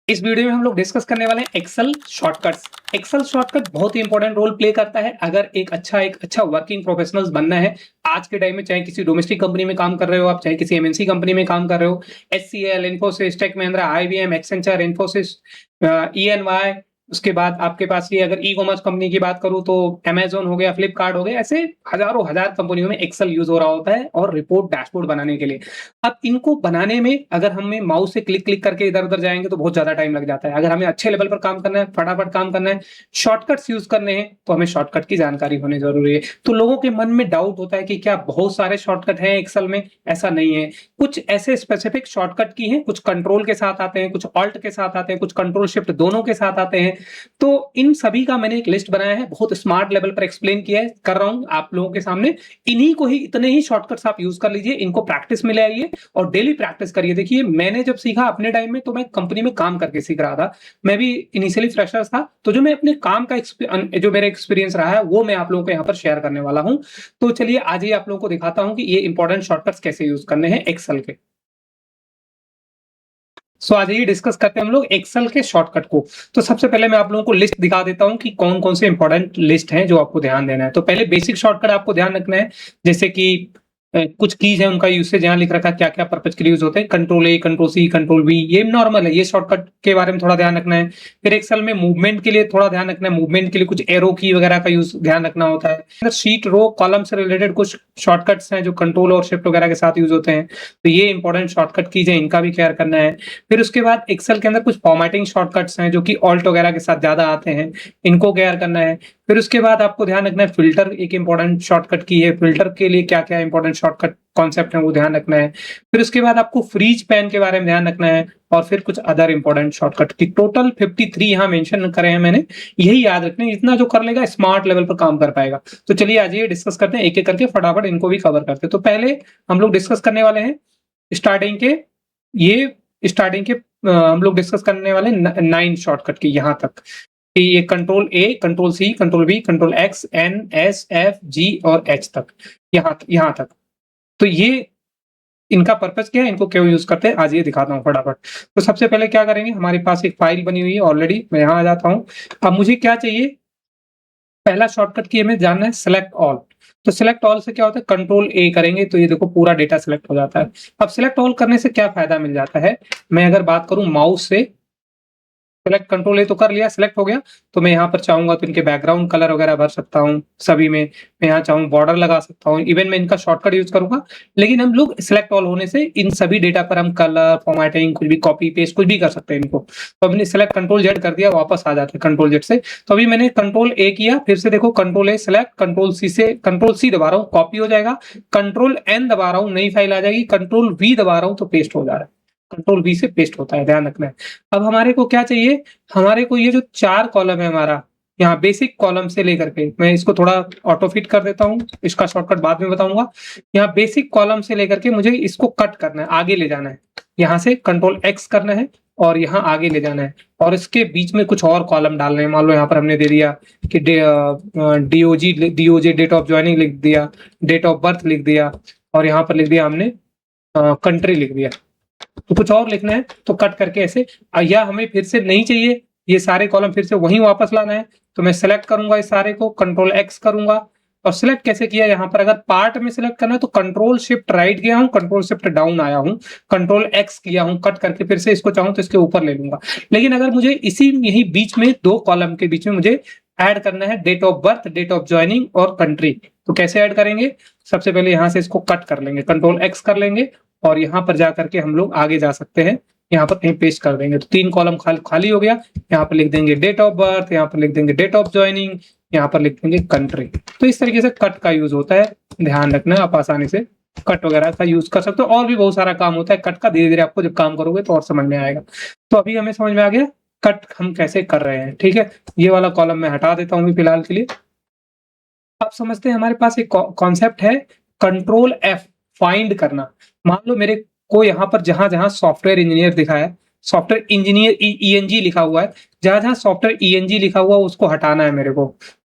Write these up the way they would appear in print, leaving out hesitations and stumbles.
इस वीडियो में हम लोग डिस्कस करने वाले हैं एक्सेल शॉर्टकट्स। एक्सेल शॉर्टकट बहुत ही इंपॉर्टेंट रोल प्ले करता है अगर एक अच्छा वर्किंग प्रोफेशनल्स बनना है आज के टाइम में। चाहे किसी डोमेस्टिक कंपनी में काम कर रहे हो आप, चाहे किसी एमएनसी कंपनी में काम कर रहे हो, HCL, Infosys, tech Mahindra, IBM, Accenture, Infosys, ENY. उसके बाद आपके पास ये अगर ई कॉमर्स कंपनी की बात करूं तो अमेजोन हो गया, फ्लिपकार्ट हो गया, ऐसे हजारों हजार कंपनियों में एक्सेल यूज हो रहा होता है और रिपोर्ट डैशबोर्ड बनाने के लिए। अब इनको बनाने में अगर हमें माउस से क्लिक क्लिक करके इधर उधर जाएंगे तो बहुत ज्यादा टाइम लग जाता है। अगर हमें अच्छे लेवल पर काम करना है, फटाफट काम करना है, शॉर्टकट्स यूज करने हैं, तो हमें शॉर्टकट की जानकारी होनी जरूरी है। तो लोगों के मन में डाउट होता है कि क्या बहुत सारे शॉर्टकट हैं एक्सेल में? ऐसा नहीं है। कुछ ऐसे स्पेसिफिक शॉर्टकट की हैं, कुछ कंट्रोल के साथ आते हैं, कुछ ऑल्ट के साथ आते हैं, कुछ कंट्रोल शिफ्ट दोनों के साथ आते हैं। तो इन सभी का मैंने एक लिस्ट बनाया है, बहुत स्मार्ट लेवल पर एक्सप्लेन किया है, कर रहा हूं आप लोगों के सामने। इन्हीं को ही, इतने ही शॉर्टकट्स आप यूज कर लीजिए, इनको प्रैक्टिस में ले आइए और डेली प्रैक्टिस करिए। देखिए, मैंने जब सीखा अपने टाइम में तो मैं कंपनी में काम करके सीख रहा था। मैं भी इनिशियली फ्रेशर था, तो जो मैं अपने काम का जो मेरा एक्सपीरियंस रहा है वो मैं आप लोगों को यहाँ पर शेयर करने वाला हूँ। तो चलिए आज ही आप लोगों को दिखाता हूँ कि ये इंपॉर्टेंट शॉर्टकट्स कैसे यूज करने हैं एक्सेल के। सो आज ही डिस्कस करते हैं हम लोग एक्सेल के शॉर्टकट को। तो सबसे पहले मैं आप लोगों को लिस्ट दिखा देता हूं कि कौन कौन से इंपॉर्टेंट लिस्ट हैं जो आपको ध्यान देना है। तो पहले बेसिक शॉर्टकट आपको ध्यान रखना है, जैसे कि कुछ कीज है उनका यूसेज यहाँ लिख रखा है, क्या क्या पर्पज के लिए यूज होते हैं। Control A, control C, control V, ये नॉर्मल है, ये शॉर्टकट के बारे में थोड़ा ध्यान रखना है। फिर एक्सेल में मूवमेंट के लिए थोड़ा ध्यान रखना है, मूवमेंट के लिए कुछ एरो की वगैरह का यूज ध्यान रखना होता है। शीट रो कॉलम से रिलेटेड कुछ शॉर्टकट्स हैं जो कंट्रोल और शिफ्ट वगैरह के साथ यूज होते हैं, तो ये इंपॉर्टेंट शॉर्टकट कीज है, इनका भी केयर करना है। फिर उसके बाद एक्सेल के अंदर कुछ फॉर्मेटिंग शॉर्टकट्स हैं जो कि ऑल्ट वगैरह के साथ ज्यादा आते हैं, इनको केयर करना है। फिर उसके बाद आपको ध्यान रखना है फिल्टर एक इंपॉर्टेंट शॉर्टकट की है, फिल्टर के लिए क्या क्या इंपॉर्टेंट शॉर्टकट कॉन्सेप्ट है वो ध्यान रखना है। फिर उसके बाद आपको फ्रीज पैन के बारे में ध्यान रखना है और फिर कुछ अदर इंपॉर्टेंट शॉर्टकट की टोटल 53 यहाँ मेंशन करे हैं मैंने। यही याद रखना है, इतना जो कर लेगा स्मार्ट लेवल पर काम कर पाएगा। तो चलिए आज ये डिस्कस करते हैं, एक एक करके फटाफट इनको भी कवर करते हैं। तो पहले हम लोग डिस्कस करने वाले हैं स्टार्टिंग के, ये स्टार्टिंग के हम लोग डिस्कस करने वाले 9 शॉर्टकट की यहाँ तक कि ये control A, control C, control B, control X, N, S, F, G और एच तक, यहाँ तक। तो ये इनका पर्पस क्या है, इनको क्यों यूज करते हैं, आज ये दिखाता हूँ फटाफट। तो सबसे पहले क्या करेंगे, हमारे पास एक फाइल बनी हुई है ऑलरेडी, मैं यहाँ आ जाता हूँ। अब मुझे क्या चाहिए, पहला शॉर्टकट की हमें जानना है सिलेक्ट ऑल। तो सिलेक्ट ऑल से क्या होता है, कंट्रोल ए करेंगे तो ये देखो पूरा डेटा सिलेक्ट हो जाता है। अब सिलेक्ट ऑल करने से क्या फायदा मिल जाता है, मैं अगर बात करूं माउस से सेलेक्ट, कंट्रोल ए तो कर लिया, सिलेक्ट हो गया। तो मैं यहाँ पर चाहूंगा तो इनके बैकग्राउंड कलर वगैरह भर सकता हूँ सभी में, मैं यहाँ चाहूँ बॉर्डर लगा सकता हूँ, इवन मैं इनका शॉर्टकट यूज करूंगा। लेकिन हम लोग सिलेक्ट ऑल होने से इन सभी डेटा पर हम कलर, फॉर्मेटिंग, कुछ भी कॉपी पेस्ट कुछ भी कर सकते हैं इनको। तो हमने सिलेक्ट कंट्रोल जेड कर दिया, वापस आ जाते हैं कंट्रोल जेड से। तो अभी मैंने कंट्रोल ए किया, फिर से देखो control A select, control C से कंट्रोल सी दबा रहा हूँ, कॉपी हो जाएगा। कंट्रोल एन दबा रहा हूँ, नई फाइल आ जाएगी। कंट्रोल वी दबा रहा हूँ तो पेस्ट हो जा रहा है, कंट्रोल वी से पेस्ट होता है, ध्यान रखना है। अब हमारे को क्या चाहिए, हमारे को ये जो 4 कॉलम है हमारा, यहाँ बेसिक कॉलम से लेकर के, मैं इसको थोड़ा ऑटो फिट कर देता हूँ, इसका शॉर्टकट बाद में बताऊंगा। यहाँ बेसिक कॉलम से लेकर के मुझे इसको कट करना है, आगे ले जाना है। यहाँ से कंट्रोल एक्स करना है और यहाँ आगे ले जाना है और इसके बीच में कुछ और कॉलम डालना है। मान लो यहाँ पर हमने दे दिया कि डीओजे डेट ऑफ ज्वाइनिंग लिख दिया, डेट ऑफ बर्थ लिख दिया और यहाँ पर लिख दिया हमने कंट्री लिख दिया। तो कुछ और लिखना है तो कट करके ऐसे, या हमें फिर से नहीं चाहिए ये सारे कॉलम, फिर से वहीं वापस लाना है तो मैं सेलेक्ट करूंगा इस सारे को, कंट्रोल एक्स करूंगा। और सिलेक्ट कैसे किया, यहाँ पर अगर पार्ट में सिलेक्ट करना है तो कंट्रोल शिफ्ट राइट गया हूँ, कंट्रोल शिफ्ट डाउन आया हूँ, कंट्रोल एक्स किया हूँ, कट करके फिर से इसको चाहूँ तो इसके ऊपर ले लूंगा। लेकिन अगर मुझे इसी यही बीच में 2 कॉलम के बीच में मुझे ऐड करना है date of birth, date of joining और कंट्री, तो कैसे ऐड करेंगे, सबसे पहले यहाँ से इसको कट कर लेंगे, कंट्रोल एक्स कर लेंगे और यहाँ पर जाकर के हम लोग आगे जा सकते हैं, यहाँ पर कहीं पेस्ट कर देंगे तो 3 कॉलम खाली हो गया। यहाँ पर लिख देंगे डेट ऑफ बर्थ, यहाँ पर लिख देंगे डेट ऑफ ज्वाइनिंग, यहाँ पर लिख देंगे कंट्री। तो इस तरीके से कट का यूज होता है, ध्यान रखना, आप आसानी से कट वगैरह का यूज कर सकते हो। और भी बहुत सारा काम होता है कट का, धीरे धीरे आपको जब काम करोगे तो और समझ में आएगा। तो अभी हमें समझ में आ गया कट हम कैसे कर रहे हैं, ठीक है। ये वाला कॉलम मैं हटा देता हूँ फिलहाल के लिए। अब समझते हैं, हमारे पास एक कॉन्सेप्ट है कंट्रोल एफ, फाइंड करना। मान लो मेरे को यहाँ पर जहां जहां सॉफ्टवेयर इंजीनियर दिखा है, सॉफ्टवेयर इंजीनियर ईएनजी लिखा हुआ है, जहां जहां सॉफ्टवेयर ईएनजी लिखा हुआ है उसको हटाना है मेरे को।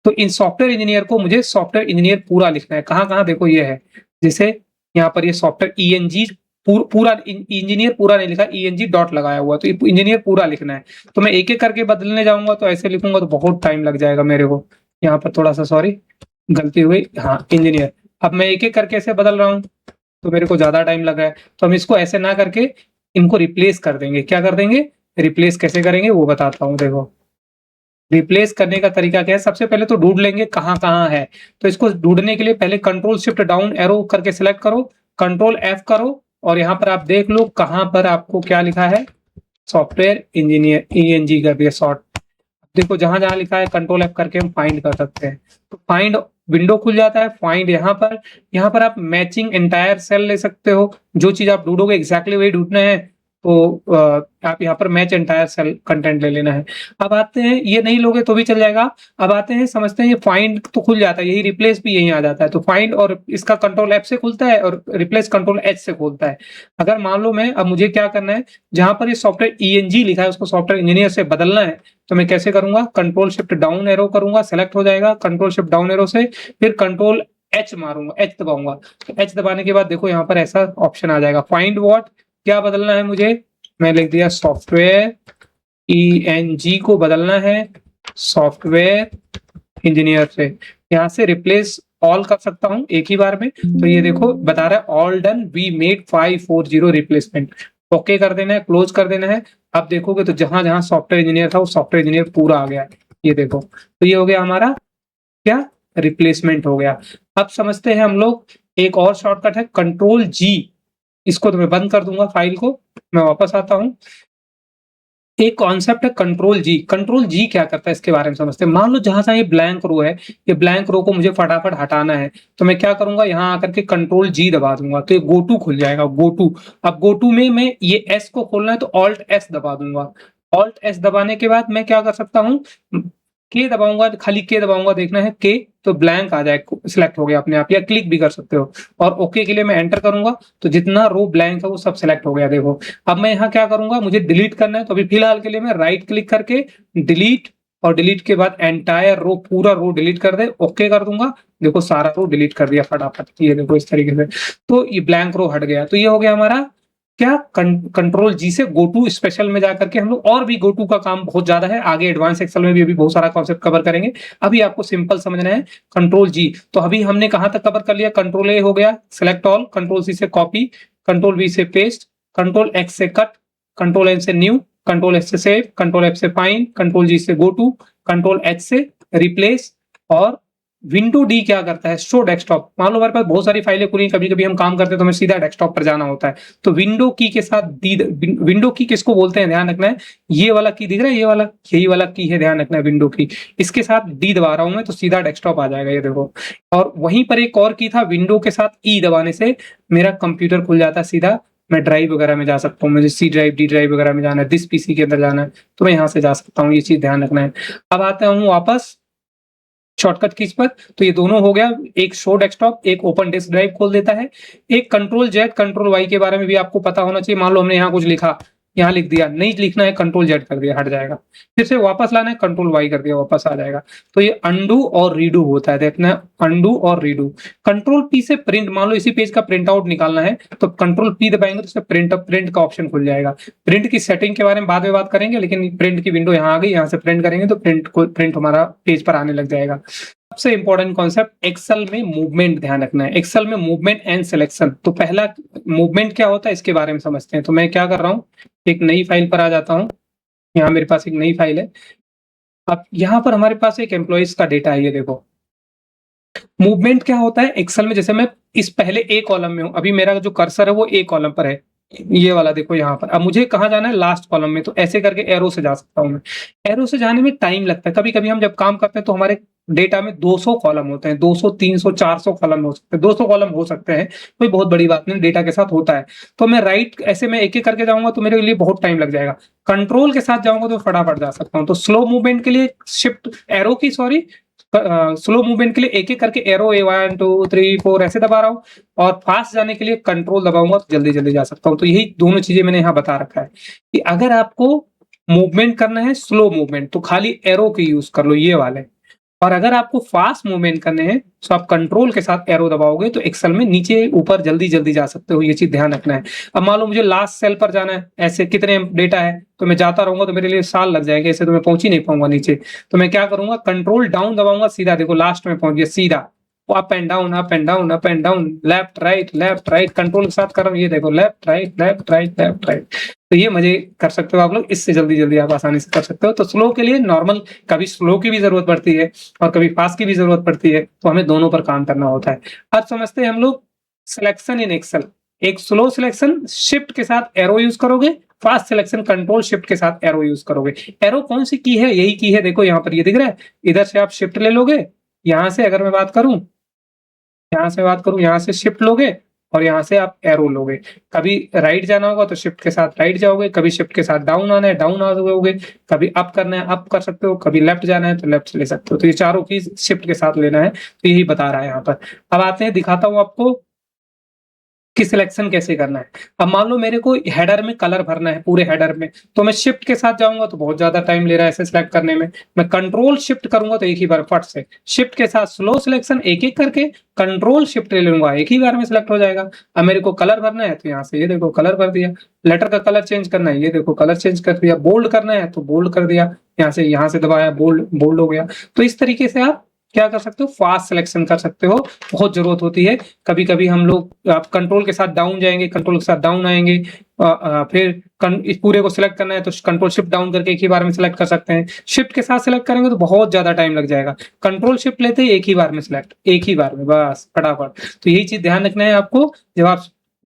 तो इन सॉफ्टवेयर इंजीनियर को मुझे सॉफ्टवेयर इंजीनियर पूरा लिखना है, कहाँ कहाँ देखो ये है, जैसे यहाँ पर ये सॉफ्टवेयर ईएनजी पूरा इंजीनियर पूरा नहीं लिखा, ईएनजी डॉट लगाया हुआ, तो इंजीनियर पूरा लिखना है। तो मैं एक-एक करके बदलने जाऊँगा तो ऐसे लिखूँगा तो बहुत टाइम लग जाएगा मेरे को। यहाँ पर थोड़ा-सा सॉरी गलती हुई, हाँ, इंजीनियर। अब मैं एक-एक करके ऐसे बदल रहा हूँ, तो मेरे को ज़्यादा टाइम लग रहा है। तो हम इसको ऐसे ना करके इनको रिप्लेस कर देंगे। क्या कर देंगे? रिप्लेस कैसे करेंगे वो बताता हूँ देखो। रिप्लेस करने का तरीका क्या है? सबसे पहले तो ढूँढ लेंगे कहाँ-कहाँ है। तो इसको ढूँढने के लिए पहले कंट्रोल शिफ्ट डाउन एरो करके सिलेक्ट करो, कंट्रोल एफ करो और यहाँ पर आप देख लो कहाँ पर आपको क्या लिखा है, सॉफ्टवेयर इंजीनियर ईएनजी कर दिया शॉर्ट। देखो जहाँ-जहाँ लिखा है कंट्रोल एफ करके हम फाइंड कर सकते हैं। तो फाइंड विंडो खुल जाता है, फाइंड यहाँ पर आप मैचिंग एंटायर सेल ले सकते हो। जो चीज़ आप ढूँढोगे एग्ज़ैक्टली वही ढूँढना है, तो आप यहाँ पर मैच एंटायर सेल कंटेंट ले लेना है। अब आते हैं, ये नहीं लोगे तो भी चल जाएगा। अब आते हैं, समझते हैं, ये फाइंड तो खुल जाता है, यही रिप्लेस भी यहीं आ जाता है। तो फाइंड और इसका कंट्रोल एफ से खुलता है और रिप्लेस कंट्रोल एच से खुलता है। अगर मान लो मैं, अब मुझे क्या करना है, जहाँ पर ये सॉफ्टवेयर ईएनजी लिखा है उसको सॉफ्टवेयर इंजीनियर से बदलना है, तो मैं कैसे करूँगा? कंट्रोल शिफ्ट डाउन एरो करूँगा, सेलेक्ट हो जाएगा, कंट्रोल शिफ्ट डाउन एरो से फिर कंट्रोल एच मारूँगा, एच दबाऊँगा। तो एच दबाने के बाद देखो यहाँ पर ऐसा ऑप्शन आ जाएगा, फाइंड व्हाट, क्या बदलना है मुझे? मैं लिख दिया सॉफ्टवेयर ईएनजी को बदलना है सॉफ्टवेयर इंजीनियर से। यहाँ से रिप्लेस ऑल कर सकता हूँ एक ही बार में। तो ये देखो बता रहा है all done, we made 540 replacement. Okay कर देना है, क्लोज कर देना है। अब देखोगे तो जहां-जहां सॉफ्टवेयर इंजीनियर था वो सॉफ्टवेयर इंजीनियर पूरा आ गया है। ये देखो, तो ये हो गया हमारा क्या? रिप्लेसमेंट हो गया। अब समझते हैं हम लोग, एक और शॉर्टकट है कंट्रोल जी। इसको तो मैं बंद कर दूंगा फाइल को, मैं वापस आता हूँ। एक कॉन्सेप्ट है कंट्रोल जी। कंट्रोल जी क्या करता है इसके बारे में समझते हैं। मान लो जहां-जहां ये ब्लैंक रो है, ये ब्लैंक रो को मुझे फटाफट हटाना है, तो मैं क्या करूँगा, यहाँ आकर के कंट्रोल जी दबा दूँगा, तो ये गो टू खुल जाएगा, गो टू। अब गो टू में मैं ये एस को खोलना है तो ऑल्ट एस दबा दूँगा। ऑल्ट एस दबाने के बाद मैं क्या कर सकता हूँ, के दबाऊँगा, खाली के दबाऊँगा, देखना है के, तो ब्लैंक आ जाए, सिलेक्ट हो गया अपने आप, या क्लिक भी कर सकते हो। और ओके के लिए मैं एंटर करूँगा, तो जितना रो ब्लैंक है वो सब सिलेक्ट हो गया देखो। अब मैं यहाँ क्या करूँगा, मुझे डिलीट करना है, तो अभी फिलहाल के लिए मैं राइट क्लिक करके डिलीट, और डिलीट के बाद एंटायर रो, पूरा रो डिलीट कर दे, ओके कर दूँगा। देखो सारा रो डिलीट कर दिया फटाफट, ये देखो इस तरीके से। तो ये ब्लैंक रो हट गया। तो ये हो गया हमारा क्या, कंट्रोल जी से गो टू स्पेशल में जाकर के हम लोग, और भी गो टू का काम बहुत ज्यादा है, आगे एडवांस एक्सेल में भी अभी बहुत सारा कॉन्सेप्ट कवर करेंगे। अभी आपको सिंपल समझना है कंट्रोल जी। तो अभी हमने कहां तक कवर कर लिया? कंट्रोल ए हो गया सिलेक्ट ऑल, कंट्रोल सी से कॉपी, कंट्रोल वी से पेस्ट, कंट्रोल एक्स से कट, कंट्रोल एन से न्यू, कंट्रोल एस से सेव, कंट्रोल एफ से फाइंड, कंट्रोल जी से गो टू, कंट्रोल एच से रिप्लेस, और विंडो डी क्या करता है, शो डेस्कटॉप। मान लो हमारे पास बहुत सारी फाइलें खुली, कभी-कभी हम काम करते हैं तो हमें सीधा डेस्कटॉप पर जाना होता है, तो विंडो की के साथ डी, विंडो की किसको बोलते हैं ध्यान रखना है। ये वाला की दिख रहा है, ये वाला, यही वाला की है, ध्यान रखना है विंडो की। इसके साथ डी दबा रहा हूं मैं तो सीधा डेस्कटॉप आ जाएगा, ये देखो। और वहीं पर एक और की था, विंडो के साथ ई दबाने से मेरा कंप्यूटर खुल जाता है सीधा। मैं ड्राइव वगैरह में जा सकता हूँ, मुझे सी ड्राइव, डी ड्राइव वगैरह में जाना है, दिस पीसी के अंदर जाना है, तो मैं यहाँ से जा सकता हूँ, ये चीज ध्यान रखना है। अब आता हूँ वापस शॉर्टकट कीज पर, तो ये दोनों हो गया, एक शो डेस्कटॉप, एक ओपन डिस्क ड्राइव खोल देता है। एक कंट्रोल जेड कंट्रोल वाई के बारे में भी आपको पता होना चाहिए। मान लो हमने यहाँ कुछ लिखा, यहाँ लिख दिया, नहीं लिखना है कंट्रोल जेड कर दिया, हट जाएगा। फिर से वापस लाना है, कंट्रोल वाई कर दिया, वापस आ जाएगा। तो ये अंडू और रीडू होता है, देखना है अंडू और रीडू। कंट्रोल पी से प्रिंट, मान लो इसी पेज का प्रिंट आउट निकालना है तो कंट्रोल पी दबाएंगे तो प्रिंट का ऑप्शन खुल जाएगा। प्रिंट की सेटिंग के बारे में बाद में बात करेंगे, लेकिन प्रिंट की विंडो यहाँ आ गई, यहाँ से प्रिंट करेंगे तो प्रिंट हमारा पेज पर आने लग जाएगा। सबसे इंपॉर्टेंट कॉन्सेप्ट एक्सेल में मूवमेंट ध्यान रखना है। एक्सेल में मूवमेंट एंड सिलेक्शन, तो पहला मूवमेंट क्या होता है इसके बारे में समझते हैं। तो मैं क्या कर रहा हूँ, एक नई फाइल पर आ जाता हूँ। यहाँ मेरे पास एक नई फाइल है। अब यहाँ पर हमारे पास एक एम्प्लॉइज का डेटा है, ये देखो। मूवमेंट क्या होता है एक्सेल में, जैसे मैं इस पहले ए कॉलम में हूँ, अभी मेरा जो कर्सर है वो ए कॉलम पर है, ये वाला देखो यहाँ पर। अब मुझे कहाँ जाना है, लास्ट कॉलम में, तो ऐसे करके एरो से जा सकता हूँ मैं। एरो से जाने में टाइम लगता है, कभी कभी हम जब काम करते हैं तो हमारे डेटा में 200 कॉलम होते हैं, 200 300 400 कॉलम हो सकते हैं, 200 कॉलम हो सकते हैं, कोई बहुत बड़ी बात नहीं, डेटा के साथ होता है। तो मैं राइट ऐसे मैं एक एक करके जाऊंगा तो मेरे लिए बहुत टाइम लग जाएगा। कंट्रोल के साथ जाऊंगा तो फटाफट जा सकता हूँ। तो स्लो मूवमेंट के लिए शिफ्ट एरो की, सॉरी, स्लो मूवमेंट के लिए एक एक करके एरो ए 1 2 3 4 ऐसे दबा रहा हूँ, और फास्ट जाने के लिए कंट्रोल दबाऊंगा तो जल्दी जल्दी जा सकता हूँ। तो यही दोनों चीजें मैंने यहाँ बता रखा है कि अगर आपको मूवमेंट करना है, स्लो मूवमेंट, तो खाली एरो की यूज कर लो, ये वाले। और अगर आपको फास्ट मूवमेंट करने हैं तो आप कंट्रोल के साथ एरो दबाओगे तो एक्सेल में नीचे ऊपर जल्दी-जल्दी जा सकते हो, ये चीज़ ध्यान रखना है। अब मान लो मुझे लास्ट सेल पर जाना है, ऐसे कितने डेटा है, तो मैं जाता रहूँगा तो मेरे लिए साल लग जाएँगे, ऐसे तो मैं पहुँच ही नहीं पाऊँगा नीचे। तो मैं क्या करूँगा, कंट्रोल डाउन दबाऊँगा, सीधा देखो लास्ट में पहुँच गया सीधा। Up and down, up and down, up and down, left right control के साथ कर रहा हूँ, ये देखो left right, left right, left right. तो ये मज़े कर सकते हो आप लोग, इससे जल्दी-जल्दी आप आसानी से कर सकते हो। तो स्लो के लिए नॉर्मल, कभी स्लो की भी ज़रूरत पड़ती है और कभी फास्ट की भी ज़रूरत पड़ती है, तो हमें दोनों पर काम करना होता है। अब समझते हैं हम लोग सिलेक्शन इन एक्सेल। एक स्लो सिलेक्शन शिफ्ट के साथ एरो यूज़ करोगे, फास्ट सिलेक्शन कंट्रोल शिफ्ट के साथ एरो यूज़ करोगे। एरो कौन-सी की है? यही की है, देखो यहाँ पर ये दिख रहा है? इधर से आप शिफ्ट ले लोगे, यहाँ से अगर मैं बात करूँ, यहाँ से शिफ्ट लोगे और यहाँ से आप एरो लोगे। कभी राइट जाना होगा तो शिफ्ट के साथ राइट जाओगे, कभी शिफ्ट के साथ डाउन आना है, डाउन आ जाओगे, कभी अप करना है, अप कर सकते हो, कभी लेफ्ट जाना है तो लेफ्ट से ले सकते हो। तो ये चारों कीज़ शिफ्ट के साथ लेना है, तो यही बता रहा है यहाँ पर। अब आते हैं, दिखाता हूँ आपको कि सिलेक्शन कैसे करना है। अब मान लो मेरे को हेडर में कलर भरना है, पूरे हेडर में, तो मैं शिफ्ट के साथ जाऊँगा तो बहुत ज़्यादा टाइम ले रहा है इसे सिलेक्ट करने में। मैं कंट्रोल शिफ्ट करूँगा तो एक ही बार फट से, शिफ्ट के साथ स्लो सिलेक्शन एक-एक करके कंट्रोल शिफ्ट ले लूँगा, एक ही बार में सिलेक्ट हो जाएगा। अब मेरे को कलर भरना है तो यहाँ से ये देखो कलर भर दिया, लेटर का कलर चेंज करना है, ये देखो कलर चेंज कर दिया, बोल्ड करना है तो बोल्ड कर दिया, यहाँ से दबाया, बोल्ड बोल्ड हो गया। तो इस तरीके से आप क्या कर सकते हो, फास्ट सिलेक्शन कर सकते हो, बहुत ज़रूरत होती है। कभी-कभी हम लोग आप कंट्रोल के साथ डाउन जाएँगे, कंट्रोल के साथ डाउन आएँगे, फिर इस पूरे को सिलेक्ट करना है तो कंट्रोल शिफ्ट डाउन करके एक ही बार में सिलेक्ट कर सकते हैं। शिफ्ट के साथ सिलेक्ट करेंगे तो बहुत ज़्यादा टाइम लग जाएगा। कंट्रोल शिफ्ट लेते ही एक ही बार में सिलेक्ट, एक ही बार में बस फटाफट। तो यही चीज़ ध्यान रखना है आपको, जब आप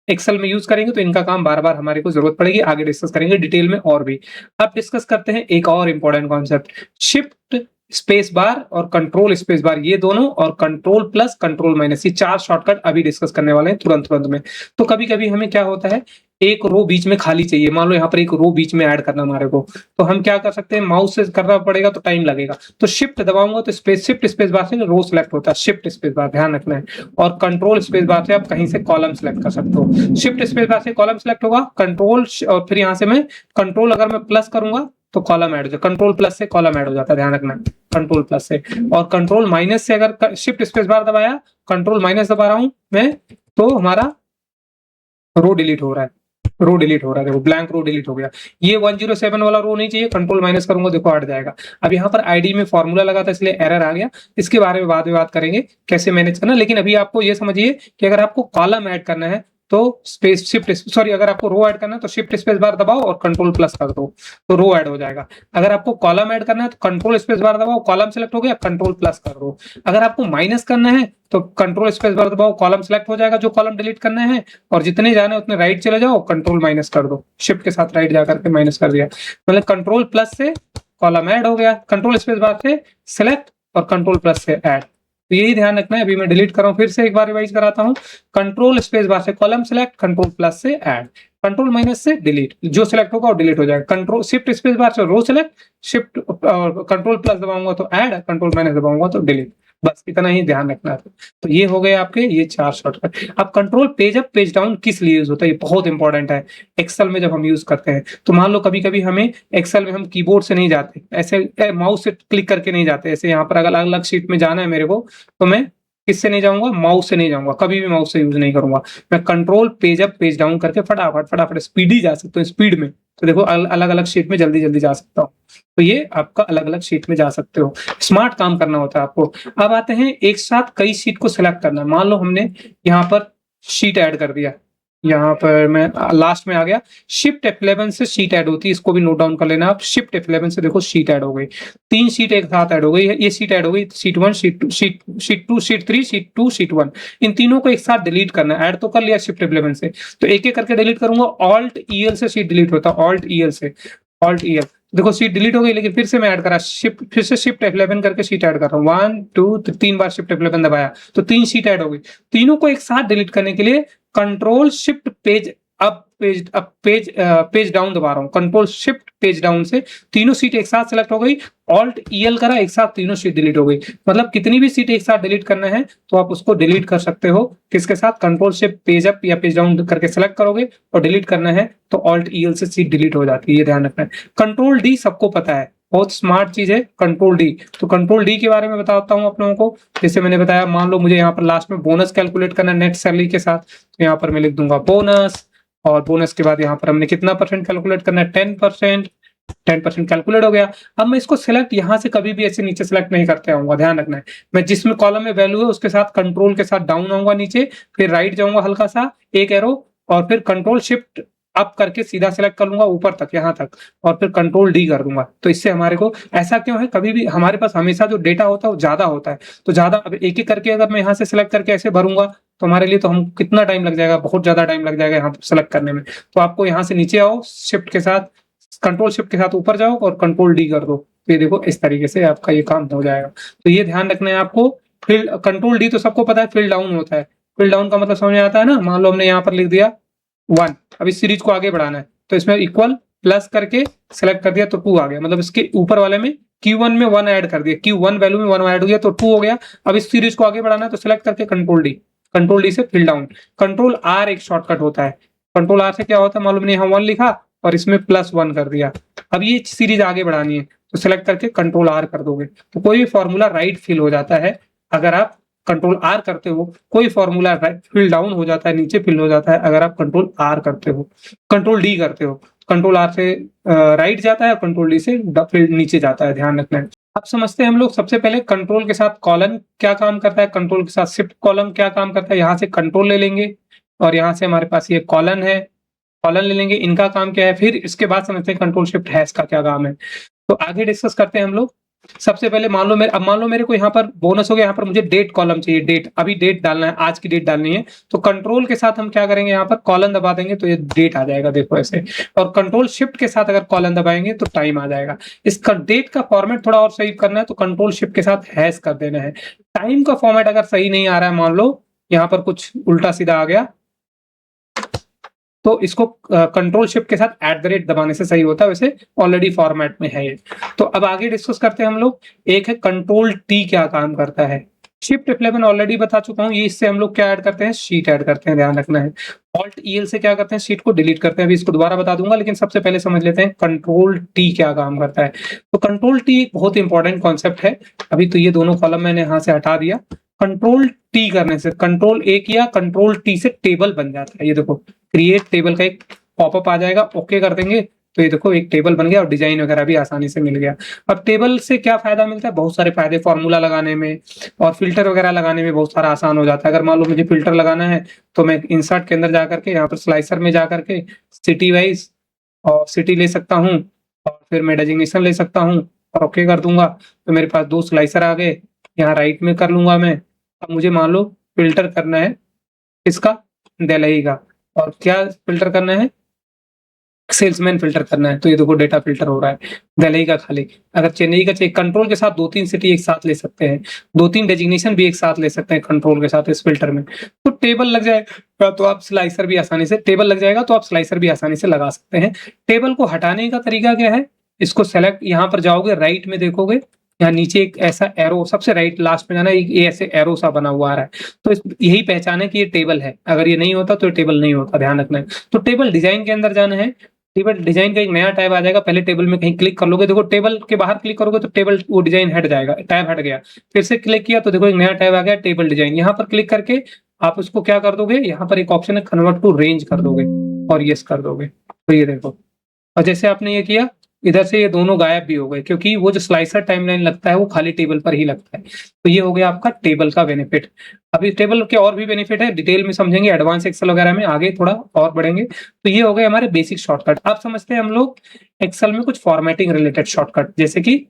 एक्सेल में यूज़ करेंगे तो इनका काम बार-बार हमारे को ज़रूरत पड़ेगी, आगे डिस्कस करेंगे डिटेल में और भी। अब डिस्कस करते हैं एक और important concept, shift space bar और कंट्रोल स्पेस बार, ये दोनों, और कंट्रोल प्लस कंट्रोल माइनस, ये 4 शॉर्टकट अभी डिस्कस करने वाले हैं तुरंत-तुरंत में। तो कभी-कभी हमें क्या होता है, एक रो बीच में खाली चाहिए, मान लो यहाँ पर एक रो बीच में ऐड करना हमारे को, तो हम क्या कर सकते हैं, माउस से करना पड़ेगा तो टाइम लगेगा। तो शिफ्ट दबाऊँगा तो शिफ्ट स्पेस बार से रो सिलेक्ट होता है, शिफ्ट स्पेस बार ध्यान रखना है, और कंट्रोल स्पेस बार से आप कहीं से कॉलम सिलेक्ट कर सकते हो। शिफ्ट स्पेस बार से कॉलम सिलेक्ट होगा, कंट्रोल और फिर यहाँ से मैं कंट्रोल अगर मैं प्लस करूँगा तो कॉलम ऐड हो जाएगा, कंट्रोल प्लस से कॉलम ऐड हो जाता है, ध्यान रखना कंट्रोल प्लस से। और कंट्रोल माइनस से अगर शिफ्ट स्पेस बार दबाया, कंट्रोल माइनस दबा रहा हूँ मैं, तो हमारा रो डिलीट हो रहा है, देखो ब्लैंक रो डिलीट हो गया। ये 107 वाला रो नहीं चाहिए, कंट्रोल माइनस करूंगा देखो हट जाएगा। अब यहाँ पर आईडी में फॉर्मूला लगा था इसलिए एरर आ गया, इसके बारे में बाद में बात करेंगे कैसे मैनेज करना। लेकिन अभी आपको ये समझिए कि अगर आपको कॉलम ऐड करना है तो अगर आपको रो ऐड करना है तो शिफ्ट स्पेस बार दबाओ और कंट्रोल प्लस कर दो, तो रो ऐड हो जाएगा। अगर आपको कॉलम ऐड करना है तो कंट्रोल स्पेस बार दबाओ, कॉलम सेलेक्ट हो गया, कंट्रोल प्लस कर दो। अगर आपको माइनस करना है तो कंट्रोल स्पेस बार दबाओ, कॉलम सेलेक्ट हो जाएगा जो कॉलम डिलीट करना है, और जितने जाने उतने राइट चले जाओ, कंट्रोल माइनस कर दो, शिफ्ट के साथ राइट जाकर के माइनस कर दिया, मतलब कंट्रोल प्लस से कॉलम ऐड हो गया, कंट्रोल स्पेस बार से सिलेक्ट और कंट्रोल प्लस से ऐड। तो यही ध्यान रखना है। अभी मैं डिलीट कर रहा हूँ, फिर से एक बार रिवाइज कराता हूँ, कंट्रोल स्पेस बार से कॉलम सिलेक्ट, कंट्रोल प्लस से ऐड, कंट्रोल माइनस से डिलीट, जो सिलेक्ट होगा वो डिलीट हो जाएगा। कंट्रोल शिफ्ट स्पेस बार से row select, shift control plus दबाऊंगा तो ऐड, कंट्रोल माइनस दबाऊंगा तो डिलीट, बस इतना ही ध्यान रखना है। तो ये हो गए आपके ये 4 शॉर्टकट। अब control page up page down किस लिए यूज होता है, ये बहुत इंपॉर्टेंट है एक्सेल में जब हम यूज करते हैं। तो मान लो कभी-कभी हमें एक्सेल में हम कीबोर्ड से नहीं जाते, ऐसे माउस से क्लिक करके नहीं जाते, ऐसे यहाँ पर अगर अलग-अलग शीट में जाना है मेरे को, तो मैं किससे नहीं जाऊँगा, माउस से नहीं जाऊँगा, कभी भी माउस से यूज़ नहीं करूँगा। मैं control page up page down करके फटाफट स्पीडी जा सकता हूँ, स्पीड में। तो देखो अलग-अलग शीट में जल्दी-जल्दी जा सकता हूँ। तो ये आपका अलग-अलग शीट में जा सकते हो। स्मार्ट काम करना होता है आपको। अब आते हैं एक साथ कई शीट को सिलेक्ट करना। मान लो हमने यहाँ पर शीट ऐड कर दिया। यहाँ पर मैं लास्ट में आ गया। शिफ्ट F11 से शीट ऐड होती है, इसको भी नोट डाउन कर लेना आप। शिफ्ट F11 से देखो शीट ऐड हो गई। 3 शीट एक साथ ऐड हो गई है। ये शीट ऐड हो गई, sheet 1, sheet 2, sheet 2, sheet 3, sheet 2, sheet 1। इन तीनों को एक साथ डिलीट करना है। ऐड तो कर लिया शिफ्ट F11 से, तो एक-एक करके डिलीट करूँगा। ऑल्ट EL से शीट डिलीट होता है, ऑल्ट EL से, ऑल्ट EL। देखो शीट डिलीट हो गई, लेकिन फिर से मैं ऐड करा, फिर से शिफ्ट F11 करके शीट ऐड कर रहा हूँ। 1 2 3 बार शिफ्ट F11 दबाया तो 3 शीट ऐड हो गई। तीनों को एक साथ डिलीट करने के लिए control shift page page down दबा रहा हूँ। कंट्रोल शिफ्ट पेज डाउन से तीनों सीट एक साथ सेलेक्ट हो गई। ऑल्ट EL करा, एक साथ तीनों सीट डिलीट हो गई। मतलब कितनी भी सीट एक साथ डिलीट करना है तो आप उसको डिलीट कर सकते हो। किसके साथ, कंट्रोल शिफ्ट पेज अप या पेज डाउन करके सेलेक्ट करोगे और डिलीट करना है तो ऑल्ट EL से सीट डिलीट हो जाती है, ये ध्यान रखना है। कंट्रोल D सबको पता है, बहुत स्मार्ट चीज है कंट्रोल डी। तो कंट्रोल डी के बारे में बताता हूँ आप लोगों को। जैसे मैंने बताया, मान लो मुझे यहाँ पर लास्ट में बोनस कैलकुलेट करना है नेट सैलरी के साथ, तो यहाँ पर मैं लिख दूंगा बोनस, और बोनस के बाद यहाँ पर हमने कितना परसेंट कैलकुलेट करना है, 10%। 10% कैलकुलेट हो गया। अब मैं इसको सिलेक्ट यहाँ से कभी भी ऐसे नीचे सिलेक्ट नहीं करते आऊंगा, ध्यान रखना है। मैं जिसमें कॉलम में वैल्यू है उसके साथ कंट्रोल के साथ डाउन आऊंगा नीचे, फिर राइट जाऊंगा हल्का सा एक एरो, और फिर कंट्रोल शिफ्ट अप करके सीधा सिलेक्ट कर लूंगा ऊपर तक, यहाँ तक, और फिर कंट्रोल डी कर दूंगा। तो इससे हमारे को ऐसा क्यों है, कभी भी हमारे पास हमेशा जो डेटा होता है वो ज्यादा होता है, तो ज्यादा अब एक एक करके अगर मैं यहाँ से सिलेक्ट करके ऐसे भरूंगा तो हमारे लिए तो हम कितना टाइम लग जाएगा, बहुत ज्यादा टाइम लग जाएगा यहाँ सेलेक्ट करने में। तो आपको यहाँ से नीचे आओ, शिफ्ट के साथ, कंट्रोल शिफ्ट के साथ ऊपर जाओ और कंट्रोल डी कर दो, तो ये देखो इस तरीके से आपका ये काम हो जाएगा। तो ये ध्यान रखना है आपको। फिल कंट्रोल डी तो सबको पता है, फिल डाउन होता है। फिल डाउन का मतलब समझ में आता है ना, मान लो हमने यहाँ पर लिख दिया 1, अब इस सीरीज को आगे बढ़ाना है तो इसमें इक्वल प्लस करके सिलेक्ट कर दिया तो 2 आ गया, मतलब इसके ऊपर वाले में Q1 में 1 ऐड कर दिया, Q1 वैल्यू में 1 ऐड हो गया तो 2 हो गया। अब इस सीरीज को आगे बढ़ाना है तो सिलेक्ट करके कंट्रोल डी से फिल डाउन। कंट्रोल आर एक शॉर्टकट होता है। कंट्रोल आर से क्या होता है, मालूम नहीं, यहाँ 1 लिखा और इसमें +1 कर दिया। अब ये सीरीज आगे बढ़ानी है तो सिलेक्ट करके कंट्रोल आर कर दोगे, तो कोई भी फॉर्मूला राइट फिल हो जाता है अगर आप कंट्रोल आर करते हो। कोई फॉर्मूला फिल डाउन हो जाता है, नीचे फिल हो जाता है अगर आप कंट्रोल आर करते हो, कंट्रोल डी करते हो। कंट्रोल आर से राइट जाता है, कंट्रोल डी से फिल नीचे जाता है, ध्यान रखना है। अब समझते हैं हम लोग सबसे पहले कंट्रोल के साथ कॉलन क्या काम करता है, कंट्रोल के साथ शिफ्ट कॉलम क्या काम करता है। यहाँ से कंट्रोल ले लेंगे और यहाँ से हमारे पास ये कॉलन है, कॉलन ले लेंगे, इनका काम क्या है, फिर इसके बाद समझते हैं कंट्रोल शिफ्ट हैश का क्या काम है। तो आगे डिस्कस करते हैं हम लोग। सबसे पहले मान लो मेरे को यहाँ पर बोनस हो गया, यहाँ पर मुझे डेट कॉलम चाहिए, डेट अभी डेट डालना है, आज की डेट डालनी है। तो कंट्रोल के साथ हम क्या करेंगे, यहाँ पर कॉलन दबा देंगे तो ये डेट आ जाएगा, देखो ऐसे। और कंट्रोल शिफ्ट के साथ अगर कॉलन दबाएंगे तो टाइम आ जाएगा। इसका डेट का फॉर्मेट थोड़ा और सही करना है तो कंट्रोल शिफ्ट के साथ हैश कर देना है। टाइम का फॉर्मेट अगर सही नहीं आ रहा है, मान लो यहाँ पर कुछ उल्टा सीधा आ गया, तो इसको कंट्रोल शिफ्ट के साथ @ दबाने से सही होता है, वैसे ऑलरेडी फॉर्मेट में है ये। तो अब आगे डिस्कस करते हैं हम लोग। एक है कंट्रोल टी क्या काम करता है। शिफ्ट F11 ऑलरेडी बता चुका हूँ, ये इससे हम लोग क्या ऐड करते हैं, शीट ऐड करते हैं, ध्यान रखना है। Alt EL से क्या करते हैं, शीट को डिलीट करते हैं। अभी इसको दोबारा बता दूंगा, लेकिन सबसे पहले समझ लेते हैं कंट्रोल टी क्या काम करता है। तो कंट्रोल टी एक बहुत इंपॉर्टेंट कॉन्सेप्ट है। अभी तो ये दोनों कॉलम मैंने यहाँ से हटा दिया। कंट्रोल टी करने से, कंट्रोल ए किया, कंट्रोल टी से टेबल बन जाता है। ये देखो क्रिएट टेबल का एक पॉपअप आ जाएगा, ओके कर देंगे तो ये देखो एक टेबल बन गया और डिजाइन वगैरह भी आसानी से मिल गया। अब टेबल से क्या फायदा मिलता है, बहुत सारे फायदे, फॉर्मूला लगाने में और फिल्टर वगैरह लगाने में बहुत सारा आसान हो जाता है। अगर मान लो मुझे फिल्टर लगाना है तो मैं इंसर्ट के अंदर जाकर के यहाँ पर स्लाइसर में जाकर के सिटी वाइज और सिटी ले सकता हूँ, और फिर मैं डेजिग्नेशन ले सकता हूँ और ओके कर दूंगा तो मेरे पास 2 स्लाइसर आ गए। यहाँ राइट में कर लूंगा मैं। अब मुझे मान लो फिल्टर करना है इसका, दिल्ली का, और क्या फिल्टर करना है, सेल्समैन फिल्टर करना है, तो ये देखो डेटा फिल्टर हो रहा है दिल्ली का खाली। अगर चेन्नई का चाहिए, कंट्रोल के साथ 2-3 सिटी एक साथ ले सकते हैं, 2-3 डेजिग्नेशन भी एक साथ ले सकते हैं कंट्रोल के साथ इस फिल्टर में। तो टेबल लग जाएगा तो आप स्लाइसर भी आसानी से, टेबल लग जाएगा तो आप स्लाइसर भी आसानी से लगा सकते हैं। टेबल को हटाने का तरीका क्या है, इसको सेलेक्ट, यहाँ पर जाओगे राइट में देखोगे, यहाँ नीचे एक ऐसा एरो, सबसे राइट लास्ट में जाना, ये ऐसे एरो सा बना हुआ आ रहा है, तो यही पहचान है कि ये टेबल है। अगर ये नहीं होता तो ये टेबल नहीं होता, ध्यान रखना है। तो टेबल डिजाइन के अंदर जाना है, टेबल डिजाइन का एक नया टैब आ जाएगा, पहले टेबल में कहीं क्लिक कर लोगे, देखो टेबल के बाहर क्लिक करोगे तो टेबल वो डिजाइन हट जाएगा, टैब हट गया। फिर से क्लिक किया तो देखो एक नया टैब आ गया, टेबल डिजाइन। यहाँ पर क्लिक करके आप उसको क्या कर दोगे, यहाँ पर एक ऑप्शन है कन्वर्ट टू रेंज कर दोगे और यस कर दोगे, तो ये देखो। और जैसे आपने ये किया, इधर से ये दोनों गायब भी हो गए, क्योंकि वो जो स्लाइसर टाइमलाइन लगता है वो खाली टेबल पर ही लगता है। तो ये हो गया आपका टेबल का बेनिफिट। अभी टेबल के और भी बेनिफिट है, डिटेल में समझेंगे एडवांस एक्सेल वगैरह में, आगे थोड़ा और बढ़ेंगे। तो ये हो गए हमारे बेसिक शॉर्टकट। अब समझते हैं हम लोग एक्सेल में कुछ फॉर्मेटिंग रिलेटेड शॉर्टकट, जैसे कि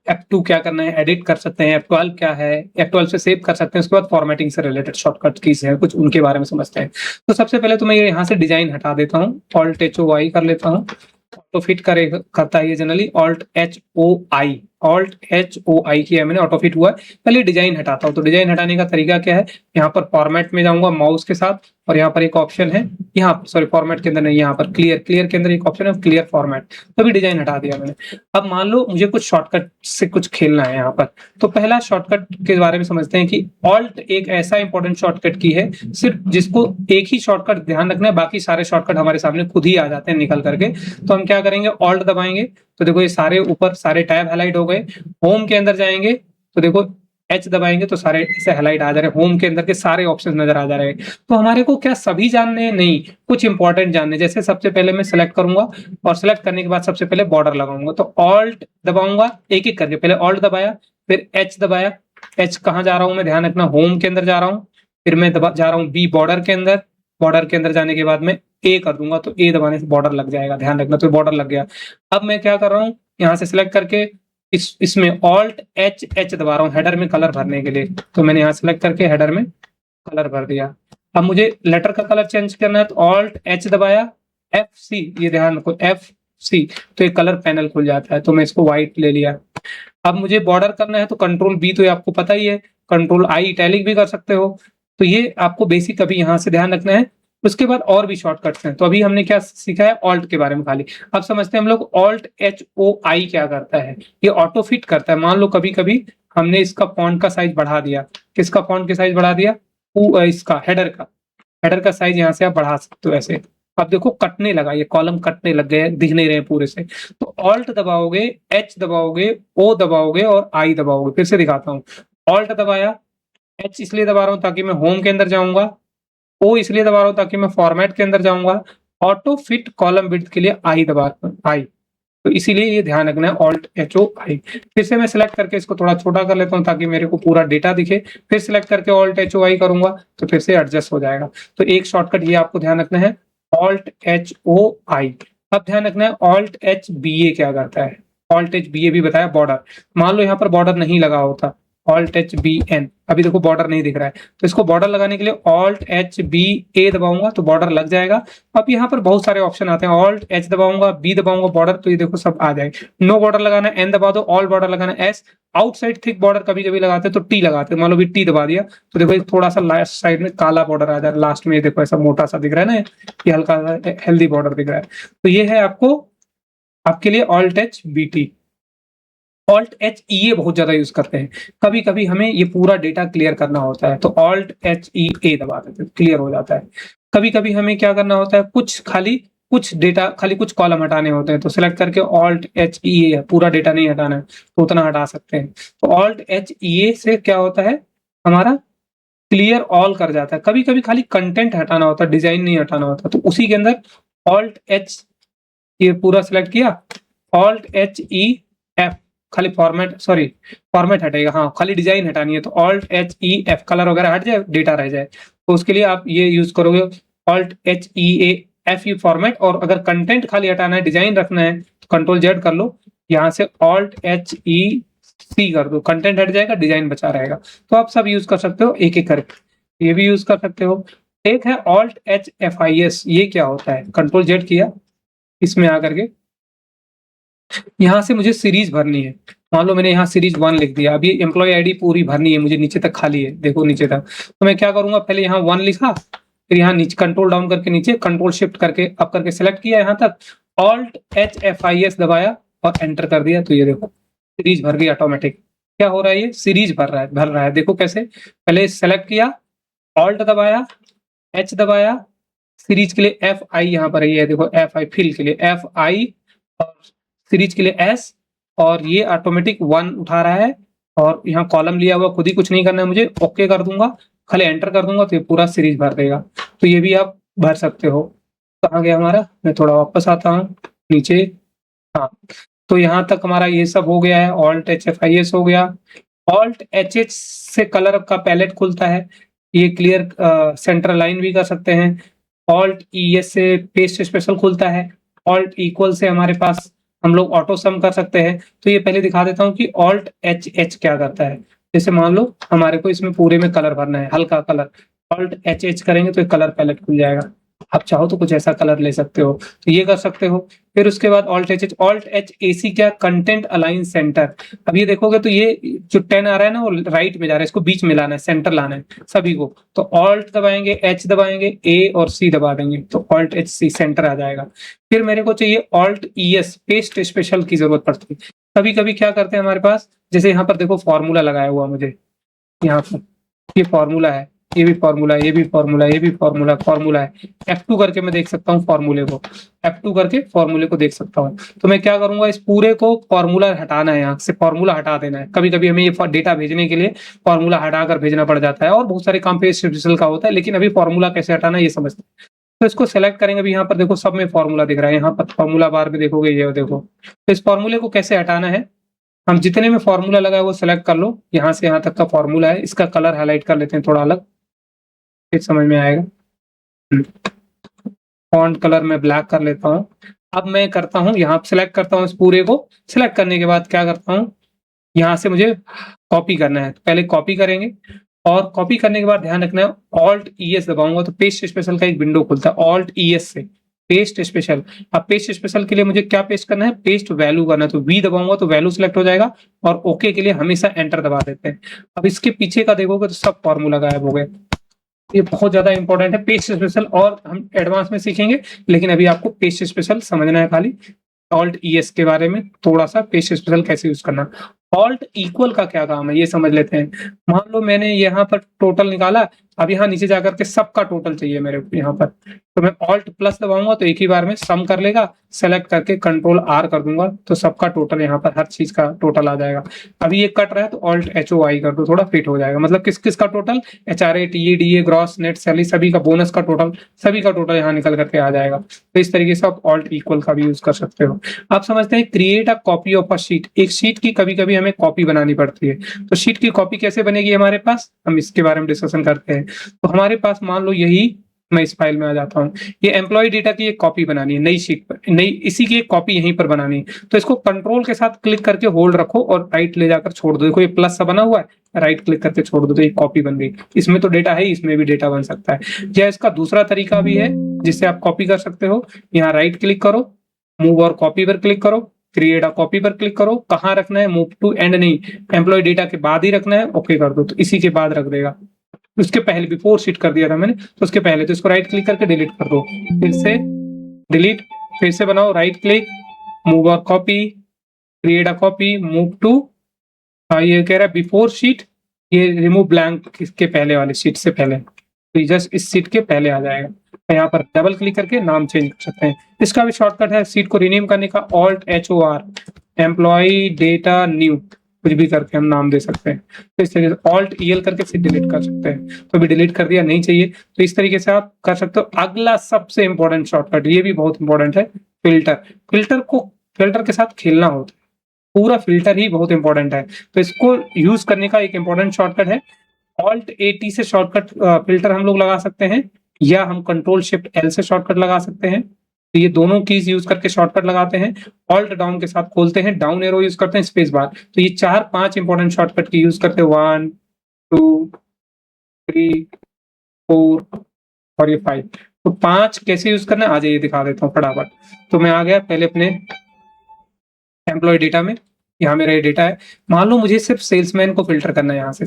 F2 क्या करना है, एडिट कर सकते हैं, F12 क्या है, F12 से सेव कर सकते हैं, उसके बाद फॉर्मेटिंग से रिलेटेड शॉर्टकट कीज है कुछ, उनके बारे में समझते हैं। तो सबसे पहले तो मैं यहाँ से डिजाइन हटा देता हूँ, Alt HOI कर लेता हूँ, ऑटो फिट करता है ये जनरली, Alt HOI किया मैंने, ऑटो फिट हुआ है। पहले डिजाइन हटाता हूँ, तो डिजाइन हटाने का तरीका क्या है, यहाँ पर फॉर्मेट में जाऊंगा माउस के साथ और यहाँ पर एक ऑप्शन है यहाँ पर, सॉरी फॉर्मेट के अंदर नहीं, यहाँ पर क्लियर के अंदर एक ऑप्शन है क्लियर फॉर्मेट, तो भी डिजाइन हटा दिया मैंने। अब मान लो मुझे कुछ शॉर्टकट से कुछ खेलना है यहाँ पर, तो पहला शॉर्टकट के बारे में समझते हैं कि ऑल्ट एक ऐसा इंपॉर्टेंट शॉर्टकट की है सिर्फ जिसको एक ही शॉर्टकट ध्यान रखना है, बाकी सारे शॉर्टकट हमारे सामने खुद ही आ जाते हैं निकल करके। तो हम क्या करेंगे, ऑल्ट दबाएंगे तो देखो ये सारे ऊपर सारे टैब हाईलाइट हो गए। होम के अंदर जाएंगे तो देखो एच दबाएंगे तो सारे ऐसे हाईलाइट आ जा रहे हैं, होम के अंदर के सारे ऑप्शन नजर आ जा रहे हैं। तो हमारे को क्या सभी जानने हैं? नहीं, कुछ इंपॉर्टेंट जानने। जैसे सबसे पहले मैं सिलेक्ट करूंगा और सिलेक्ट करने के बाद सबसे पहले बॉर्डर लगाऊंगा, तो ऑल्ट दबाऊंगा एक एक करके, पहले ऑल्ट दबाया फिर एच दबाया। एच कहाँ जा रहा हूं मैं, ध्यान रखना, होम के अंदर जा रहा हूँ। फिर मैं जा रहा हूँ बी बॉर्डर के अंदर, बॉर्डर के अंदर जाने के बाद मैं ए कर दूंगा, तो ए दबाने से बॉर्डर लग जाएगा, ध्यान रखना, तो बॉर्डर लग गया। अब मैं क्या कर रहा हूँ, यहाँ से सिलेक्ट करके इसमें ऑल्ट एच दबा रहा हूँ हेडर में कलर भरने के लिए, तो मैंने यहाँ सिलेक्ट करके हेडर में कलर भर दिया। अब मुझे लेटर का कलर चेंज करना है तो ऑल्ट एच दबाया, एफ सी, ये ध्यान रखो एफ सी, तो एक कलर पैनल खुल जाता है, तो मैं इसको व्हाइट ले लिया। अब मुझे बॉर्डर करना है तो कंट्रोल बी, तो ये आपको पता ही है, कंट्रोल आई इटैलिक भी कर सकते हो। तो ये आपको बेसिक अभी यहाँ से ध्यान रखना है। उसके बाद और भी शॉर्टकट्स हैं, तो अभी हमने क्या सीखा है, ऑल्ट के बारे में खाली। अब समझते हैं हम लोग ऑल्ट एच ओ आई क्या करता है। ये ऑटो फिट करता है। मान लो कभी कभी हमने इसका फॉन्ट का साइज बढ़ा दिया, किसका फॉन्ट का साइज बढ़ा दिया, इसका हेडर का साइज यहाँ से आप बढ़ा सकते हो ऐसे। अब देखो कटने लगा, ये कॉलम कटने लग गए, दिख नहीं रहे पूरे से। तो ऑल्ट दबाओगे, एच दबाओगे, ओ दबाओगे और आई दबाओगे। फिर से दिखाता हूँ, ऑल्ट दबाया, एच इसलिए दबा रहा हूँ ताकि मैं होम के अंदर जाऊंगा, ओ इसलिए दबा रहा हूँ ताकि मैं फॉर्मेट के अंदर जाऊंगा, ऑटो फिट कॉलम विड्थ के लिए आई दबा आई, तो इसीलिए ये ध्यान रखना है ऑल्ट एच ओ आई। फिर से मैं सिलेक्ट करके इसको थोड़ा छोटा कर लेता हूँ ताकि मेरे को पूरा डेटा दिखे, फिर सिलेक्ट करके ऑल्ट एच ओ आई करूंगा तो फिर से एडजस्ट हो जाएगा। तो एक शॉर्टकट ये आपको ध्यान रखना है, ऑल्ट एच ओ आई। अब ध्यान रखना है ऑल्ट एच बी ए क्या करता है। ऑल्ट एच बी ए भी बताया बॉर्डर, मान लो यहाँ पर बॉर्डर नहीं लगा होता, ऑल्ट एच बी एन, अभी देखो बॉर्डर नहीं दिख रहा है, तो इसको बॉर्डर लगाने के लिए ऑल्ट एच बी ए दबाऊंगा तो बॉर्डर लग जाएगा। अब यहाँ पर बहुत सारे ऑप्शन आते हैं, ऑल्ट एच दबाऊंगा, बी दबाऊंगा बॉर्डर, तो ये देखो सब आ जाएगा। नो बॉर्डर लगाना है एन दबा दो, ऑल बॉर्डर लगाना है एस, आउटसाइड थिक बॉर्डर कभी कभी लगाते हैं तो टी लगाते हैं, मान लो भी टी दबा दिया तो देखो थोड़ा सा लास्ट साइड में काला बॉर्डर आ जाए, लास्ट में देखो ऐसा मोटा सा दिख रहा है ना, ये हल्का हेल्दी बॉर्डर दिख रहा है। तो ये है आपको आपके लिए alt H B T. Alt H E A बहुत ज्यादा यूज करते हैं, कभी कभी हमें ये पूरा डेटा क्लियर करना होता है तो ऑल्ट एच ई ए दबा देते हैं, क्लियर हो जाता है। कभी कभी हमें क्या करना होता है, कुछ डेटा खाली कुछ कॉलम हटाने होते हैं तो सिलेक्ट करके ऑल्ट एच ई ए, पूरा डेटा नहीं हटाना है तो उतना हटा सकते हैं। तो ऑल्ट एच ई ए से क्या होता है, हमारा क्लियर ऑल कर जाता है। कभी कभी खाली कंटेंट हटाना होता है, डिजाइन नहीं हटाना होता, तो उसी के अंदर ऑल्ट एच, ये पूरा सिलेक्ट किया, ऑल्ट एच ई एफ, खाली फॉर्मेट हटेगा, हाँ खाली डिजाइन हटानी है तो alt H E F, colour वगैरह हट जाए डेटा रह जाए, तो उसके लिए आप ये यूज करोगे alt H E A F E format. और अगर कंटेंट खाली हटाना है, डिजाइन रखना है तो कंट्रोल जेड कर लो, यहाँ से ऑल्ट एच ई सी कर दो, कंटेंट हट जाएगा डिजाइन बचा रहेगा। तो आप सब यूज कर सकते हो एक एक करके, ये भी यूज कर सकते हो। एक है alt H F I S, ये क्या होता है, कंट्रोल जेड किया, इसमें आकर के यहाँ से मुझे सीरीज भरनी है, मान लो मैंने यहाँ सीरीज 1 लिख दिया, अब ये एम्प्लॉय आईडी पूरी भरनी है मुझे, नीचे तक खाली है, देखो नीचे तक, तो मैं क्या करूंगा, पहले यहाँ 1 लिखा, फिर यहाँ नीचे कंट्रोल डाउन करके नीचे कंट्रोल शिफ्ट करके अप करके सिलेक्ट किया यहाँ तक, alt H F I S दबाया और एंटर कर दिया, तो ये देखो सीरीज भर गई ऑटोमेटिक। क्या हो रहा है, ये सीरीज भर रहा है, देखो कैसे, पहले सेलेक्ट किया, ऑल्ट दबाया, एच दबाया, सीरीज के लिए एफ आई यहाँ पर है, देखो एफ आई, फिल के लिए एफ आई, और सीरीज के लिए एस, और ये ऑटोमेटिक 1 उठा रहा है, और यहाँ कॉलम लिया हुआ, खुद ही कुछ नहीं करना है मुझे, ओके कर दूंगा, खाली एंटर कर दूंगा तो ये पूरा सीरीज भर देगा। तो ये भी आप भर सकते हो। कहाँ गया हमारा, मैं थोड़ा वापस आता हूँ नीचे, हाँ, तो यहाँ तक हमारा ये सब हो गया है, alt H F I S हो गया। ऑल्ट एच एच से कलर का पैलेट खुलता है, ये क्लियर सेंटर लाइन भी कर सकते हैं। ऑल्ट ई एस से पेस्ट स्पेशल खुलता है। ऑल्ट इक्वल से हमारे पास हम लोग ऑटो सम कर सकते हैं। तो ये पहले दिखा देता हूँ कि ऑल्ट एच एच क्या करता है। जैसे मान लो हमारे को इसमें पूरे में कलर भरना है, हल्का कलर, ऑल्ट एच एच करेंगे तो एक कलर पैलेट खुल जाएगा। आप चाहो तो कुछ ऐसा कलर ले सकते हो, तो ये कर सकते हो। फिर उसके बाद ऑल्ट एच एसी क्या, कंटेंट अलाइन सेंटर। अब ये देखोगे तो ये जो 10 आ रहा है ना वो राइट में जा रहा है, इसको बीच में लाना है, सेंटर लाना है सभी को। तो ऑल्ट दबाएंगे, एच दबाएंगे, ए और सी दबा देंगे तो ऑल्ट एच सी सेंटर आ जाएगा। फिर मेरे को चाहिए alt E S, paste special की जरूरत पड़ती है। कभी कभी क्या करते हैं हमारे पास, जैसे यहाँ पर देखो फॉर्मूला लगाया हुआ मुझे, यहाँ पर ये फॉर्मूला है, ये भी फॉर्मूला है, ये भी फॉर्मूला है, ये भी फॉर्मूला है। F2 करके मैं देख सकता हूँ फॉर्मूले को, F2 करके फॉर्मूले को देख सकता हूँ। तो मैं क्या करूंगा, इस पूरे को फॉर्मूला हटाना है, यहाँ से फॉर्मूला हटा देना है। कभी कभी हमें ये डेटा भेजने के लिए फॉर्मूला हटाकर भेजना पड़ जाता है, और बहुत सारे काम पेस्ट स्पेशल का होता है, लेकिन अभी फॉर्मूला कैसे हटाना है ये समझते हैं। तो इसको सेलेक्ट करेंगे, अभी यहाँ पर देखो सब में फॉर्मूला दिख रहा है, यहाँ पर फॉर्मूला बार में देखोगे ये देखो। तो इस फॉर्मूले को कैसे हटाना है, हम जितने में फॉर्मूला लगा है वो सिलेक्ट कर लो, यहाँ से यहाँ तक का फॉर्मूला है, इसका कलर हाईलाइट कर लेते हैं थोड़ा अलग, फिर समझ में आएगा। फॉन्ट कलर में ब्लैक कर लेता हूँ। अब मैं करता हूँ यहाँ सिलेक्ट करता हूँ, इस पूरे को सिलेक्ट करने के बाद क्या करता हूँ, यहाँ से मुझे कॉपी करना है, तो पहले कॉपी करेंगे, और कॉपी करने के बाद ध्यान रखना है ऑल्ट ई एस दबाऊंगा तो पेस्ट स्पेशल का एक विंडो खुलता है, ऑल्ट ई एस से पेस्ट स्पेशल। अब पेस्ट स्पेशल के लिए मुझे क्या पेस्ट करना है, पेस्ट वैल्यू करना है, तो वी दबाऊंगा तो वैल्यू सिलेक्ट हो जाएगा, और ओके के लिए हमेशा एंटर दबा देते हैं। अब इसके पीछे का देखोगे तो सब फॉर्मूला गायब हो गए। ये बहुत ज्यादा इंपॉर्टेंट है पेस्ट स्पेशल, और हम एडवांस में सीखेंगे, लेकिन अभी आपको पेस्ट स्पेशल समझना है खाली। ऑल्ट ई एस के बारे में थोड़ा सा, पेस्ट स्पेशल कैसे यूज करना। ऑल्ट इक्वल का क्या काम है ये समझ लेते हैं। मान लो मैंने यहाँ पर टोटल निकाला, अब यहाँ नीचे जाकर के सबका टोटल चाहिए मेरे को यहाँ पर, तो मैं ऑल्ट प्लस दबाऊंगा तो एक ही बार में सम कर लेगा, सेलेक्ट करके कंट्रोल आर कर दूंगा तो सबका टोटल यहाँ पर हर चीज का टोटल आ जाएगा। अभी ये कट रहा है तो ऑल्ट एच ओ आई कर दो, थोड़ा फिट हो जाएगा, मतलब किस किस का total, H R A, T A, D A, gross, net, salary, सभी का बोनस का टोटल, सभी का टोटल यहाँ निकल करके आ जाएगा। तो इस तरीके से आप ऑल्ट इक्वल का भी यूज कर सकते हो। आप समझते हैं create a copy of a sheet, एक शीट की कभी कभी हमें कॉपी बनानी पड़ती है, तो शीट की कॉपी कैसे बनेगी हमारे पास, हम इसके बारे में डिस्कशन करते हैं। तो हमारे पास मान लो यही, मैं इस फाइल में आ जाता हूँ, ये एम्प्लॉय डेटा की एक कॉपी बनानी है नई शीट पर, नई इसी की एक कॉपी यहीं पर बनानी है। तो इसको कंट्रोल के साथ क्लिक करके होल्ड रखो और राइट ले जाकर छोड़ दो, देखो ये प्लस सा बना हुआ है, राइट क्लिक करके छोड़ दो तो ये कॉपी बन गई। इसमें तो डेटा है, इसमें भी डेटा बन सकता है। या इसका दूसरा तरीका भी है जिससे आप कॉपी कर सकते हो, यहाँ राइट क्लिक करो, मूव और कॉपी पर क्लिक करो, क्रिएट अ कॉपी पर क्लिक करो, कहाँ रखना है, मूव टू एंड नहीं, एम्प्लॉय डेटा के बाद ही रखना है, ओके कर दो तो इसी के बाद रख देगा। उसके पहले बिफोर शीट कर दिया था मैंने, तो उसके पहले, तो इसको राइट क्लिक करके डिलीट कर दो, फिर से डिलीट, फिर से बनाओ, राइट क्लिक, मूव और copy, create a copy, move to, ये कह रहा है बिफोर शीट, ये रिमूव ब्लैंक के पहले वाले शीट से पहले, तो जस्ट इस सीट के पहले आ जाएगा। तो यहाँ पर डबल क्लिक करके नाम चेंज कर सकते हैं। इसका भी शॉर्टकट है सीट को रिनेम करने का, alt H O R, employee data new, कुछ भी करके हम नाम दे सकते हैं। तो इस तरीके से ऑल्ट ई एल करके सीट डिलीट कर सकते हैं। तो अभी डिलीट कर दिया, नहीं चाहिए, तो इस तरीके से आप कर सकते हो। अगला सबसे इंपॉर्टेंट शॉर्टकट, ये भी बहुत इंपॉर्टेंट है, फिल्टर। फिल्टर के साथ खेलना होता है, पूरा फिल्टर ही बहुत इंपॉर्टेंट है। तो इसको यूज करने का एक इंपॉर्टेंट शॉर्टकट है, ऑल्ट ए टी से शॉर्टकट फिल्टर हम लोग लगा सकते हैं, या हम कंट्रोल शिफ्ट एल से शॉर्टकट लगा सकते हैं। तो ये दोनों कीज यूज करके शॉर्टकट लगाते हैं। ऑल्ट डाउन के साथ खोलते हैं, डाउन एरो यूज करते हैं, स्पेस बार। तो ये 4-5 इंपॉर्टेंट शॉर्टकट की यूज करते हैं, 1 2 3 4 और ये 5। तो 5 कैसे यूज करना है आ जाइए दिखा देता हूँ फटाफट। तो मैं आ गया पहले अपने एम्प्लॉय डेटा में, यहाँ मेरा ये डेटा है। मान लो मुझे सिर्फ सेल्समैन को फिल्टर करना है, यहाँ से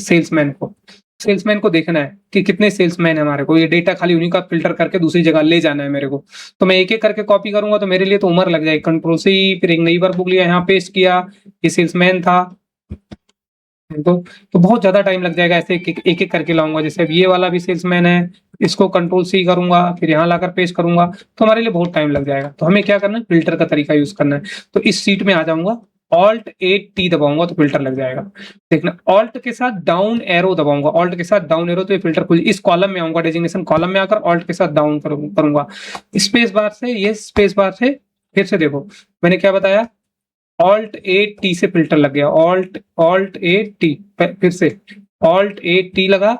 सेल्समैन को देखना है कि कितने सेल्समैन है हमारे को, ये डेटा खाली उन्हीं का फिल्टर करके दूसरी जगह ले जाना है मेरे को। तो मैं एक एक करके कॉपी करूंगा तो मेरे लिए तो उम्र लग जाएगी। कंट्रोल से फिर एक नई वर्कबुक लिया, यहाँ पेस्ट किया, ये सेल्समैन था, तो बहुत ज्यादा टाइम लग जाएगा। ऐसे एक एक करके लाऊंगा, जैसे अब ये वाला भी सेल्समैन है, इसको कंट्रोल सी करूंगा, फिर यहाँ लाकर पेस्ट करूंगा, तो हमारे लिए बहुत टाइम लग जाएगा। तो हमें क्या करना है, फिल्टर का तरीका यूज करना है। तो इस सीट में आ जाऊंगा, ऑल्ट 8T दबाऊंगा तो फिल्टर लग जाएगा। देखना, ऑल्ट के साथ डाउन एरो दबाऊंगा, ऑल्ट के साथ डाउन एरो तो ये फिल्टर खुल, इस कॉलम में आऊंगा, डेजिग्नेशन कॉलम में आकर ऑल्ट के साथ डाउन करूंगा, स्पेस बार से, ये स्पेस बार से। फिर से देखो मैंने क्या बताया, ऑल्ट 8T से फिल्टर लग गया, ऑल्ट 8T, फिर से ऑल्ट 8T लगा,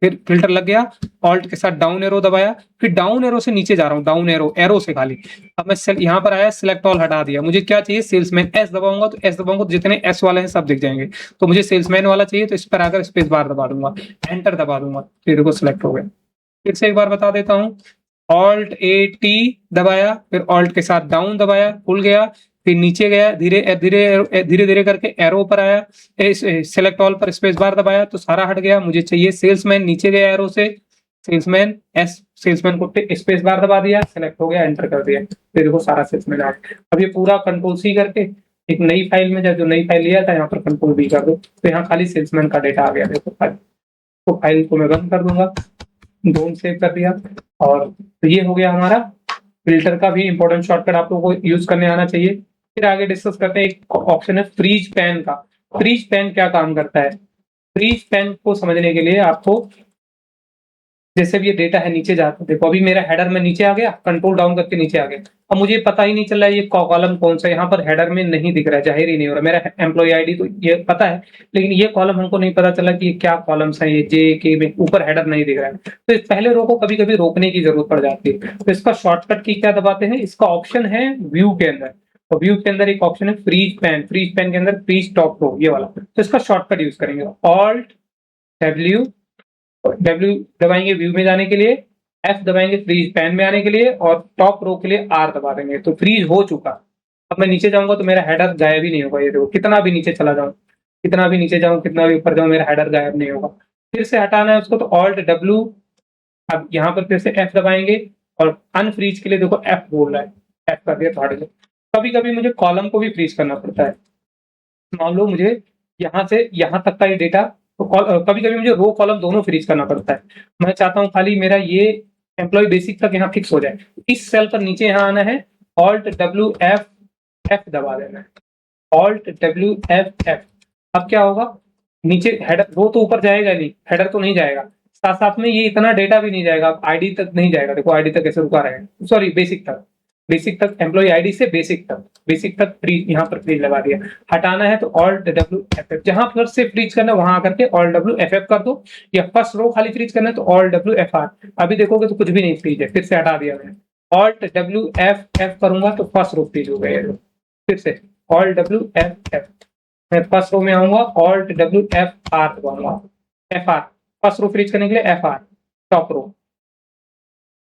फिर फिल्टर लग गया, ऑल्ट के साथ डाउन एरो दबाया, फिर डाउन एरो से नीचे जा रहा हूँ, डाउन एरो से खाली। अब मैं यहाँ पर आया, सिलेक्ट ऑल हटा दिया, मुझे क्या चाहिए, सेल्समैन। एस दबाऊंगा तो जितने एस वाले हैं सब दिख जाएंगे। तो मुझे सेल्समैन वाला चाहिए, तो इस पर आकर स्पेस बार दबा दूंगा, एंटर दबा दूंगा, फिर को सिलेक्ट हो गया। फिर से एक बार बता देता हूँ, ऑल्ट ए टी दबाया, फिर ऑल्ट के साथ डाउन दबाया, खुल गया, फिर नीचे गया, धीरे धीरे धीरे धीरे करके एरो पर आया, सेलेक्ट ऑल पर स्पेस बार दबाया तो सारा हट गया। मुझे चाहिए सेल्समैन, नीचे गया एरो से, सेल्समैन एस, सेल्समैन को स्पेस बार दबा दिया, सेलेक्ट हो गया, एंटर कर दिया, फिर देखो सारा सेल्समैन आ गया। अब ये पूरा कंट्रोल सी करके एक नई फाइल में जो नई फाइल लिया था यहाँ पर कंट्रोल बी कर दो, तो यहाँ खाली सेल्समैन का डेटा आ गया। देखो फाइल, तो फाइल को मैं बंद कर दूंगा, डोंट सेव कर दिया। और तो ये हो गया हमारा फिल्टर का भी इंपॉर्टेंट शॉर्टकट, आप लोगों को यूज करने आना चाहिए। फिर आगे डिस्कस करते हैं, एक ऑप्शन है फ्रीज पैन का। फ्रीज पैन क्या काम करता है? फ्रीज पैन को समझने के लिए आपको, जैसे भी ये डेटा है नीचे जाता है, देखो अभी मेरा हेडर में नीचे आ गया, कंट्रोल डाउन करके नीचे आ गया, अब मुझे पता ही नहीं चल रहा है ये कॉलम कौन सा है, यहाँ पर हेडर में नहीं दिख रहा है, जाहिर ही नहीं हो रहा। मेरा एम्प्लॉय आईडी तो ये पता है, लेकिन ये कॉलम हमको नहीं पता चला कि ये क्या कॉलम्स है, ये जे के में ऊपर हेडर नहीं दिख रहा है। तो इस पहले रो को कभी कभी रोकने की जरूरत पड़ जाती है, तो इसका शॉर्टकट की क्या दबाते हैं, इसका ऑप्शन है व्यू के अंदर, तो व्यू के अंदर एक ऑप्शन है फ्रीज पैन, फ्रीज पैन के अंदर फ्रीज टॉप रो, ये वाला। तो इसका शॉर्टकट यूज करेंगे, ऑल्ट डब्ल्यू, डब्ल्यू दबाएंगे व्यू में जाने के लिए, एफ दबाएंगे फ्रीज पैन में आने के लिए, और टॉप रो के लिए आर दबा देंगे, तो फ्रीज हो चुका। अब मैं नीचे जाऊंगा तो मेरा हेडर गायब ही नहीं होगा, ये देखो कितना भी नीचे चला जाऊं, कितना भी नीचे जाऊं, कितना भी ऊपर जाऊं, मेरा हेडर गायब नहीं होगा। फिर से हटाना है उसको तो ऑल्ट डब्ल्यू, अब यहाँ पर फिर से एफ दबाएंगे, और अनफ्रीज के लिए देखो एफ बोल रहा है, एफ कर दिया तो हट गया। कभी कभी मुझे कॉलम को भी फ्रीज करना पड़ता है, मान लो मुझे यहाँ से यहाँ तक का ये डेटा, तो कभी कभी मुझे रो कॉलम दोनों फ्रीज करना पड़ता है। मैं चाहता हूँ खाली मेरा ये एम्प्लॉय बेसिक तक यहाँ फिक्स हो जाए, इस सेल पर नीचे यहाँ आना है, ऑल्ट डब्ल्यू एफ, एफ दबा देना है, ऑल्ट डब्ल्यू एफ एफ। अब क्या होगा, नीचे हेडर, रो तो ऊपर जाएगा नहीं, हेडर तो नहीं जाएगा, साथ साथ में ये इतना डेटा भी नहीं जाएगा, आईडी तक नहीं जाएगा। देखो आईडी तक कैसे रुका रहेगा, सॉरी बेसिक तक, बेसिक तक, एम्प्लॉय आईडी से बेसिक तक, बेसिक तक फ्रीज, यहाँ पर फ्रीज लगा दिया। हटाना है तो ऑल्ट डब्ल्यू एफ एफ, जहां पर से फ्रीज करना है वहां आकर के ऑल्ट डब्ल्यू एफ एफ कर दो, या फर्स्ट रो खाली फ्रीज करना है तो ऑल्ट डब्ल्यू एफ आर। अभी देखोगे तो कुछ भी नहीं फ्रीज है, फिर से हटा दिया मैंने, ऑल्ट डब्ल्यू एफ एफ करूंगा तो फर्स्ट रो फ्रीज हो गया। फिर से ऑल्ट डब्ल्यू एफ एफ, मैं फर्स्ट रो में आऊंगा, ऑल्ट डब्ल्यू एफ आर दबाऊंगा, F R, first row freeze करने के लिए F R, top row,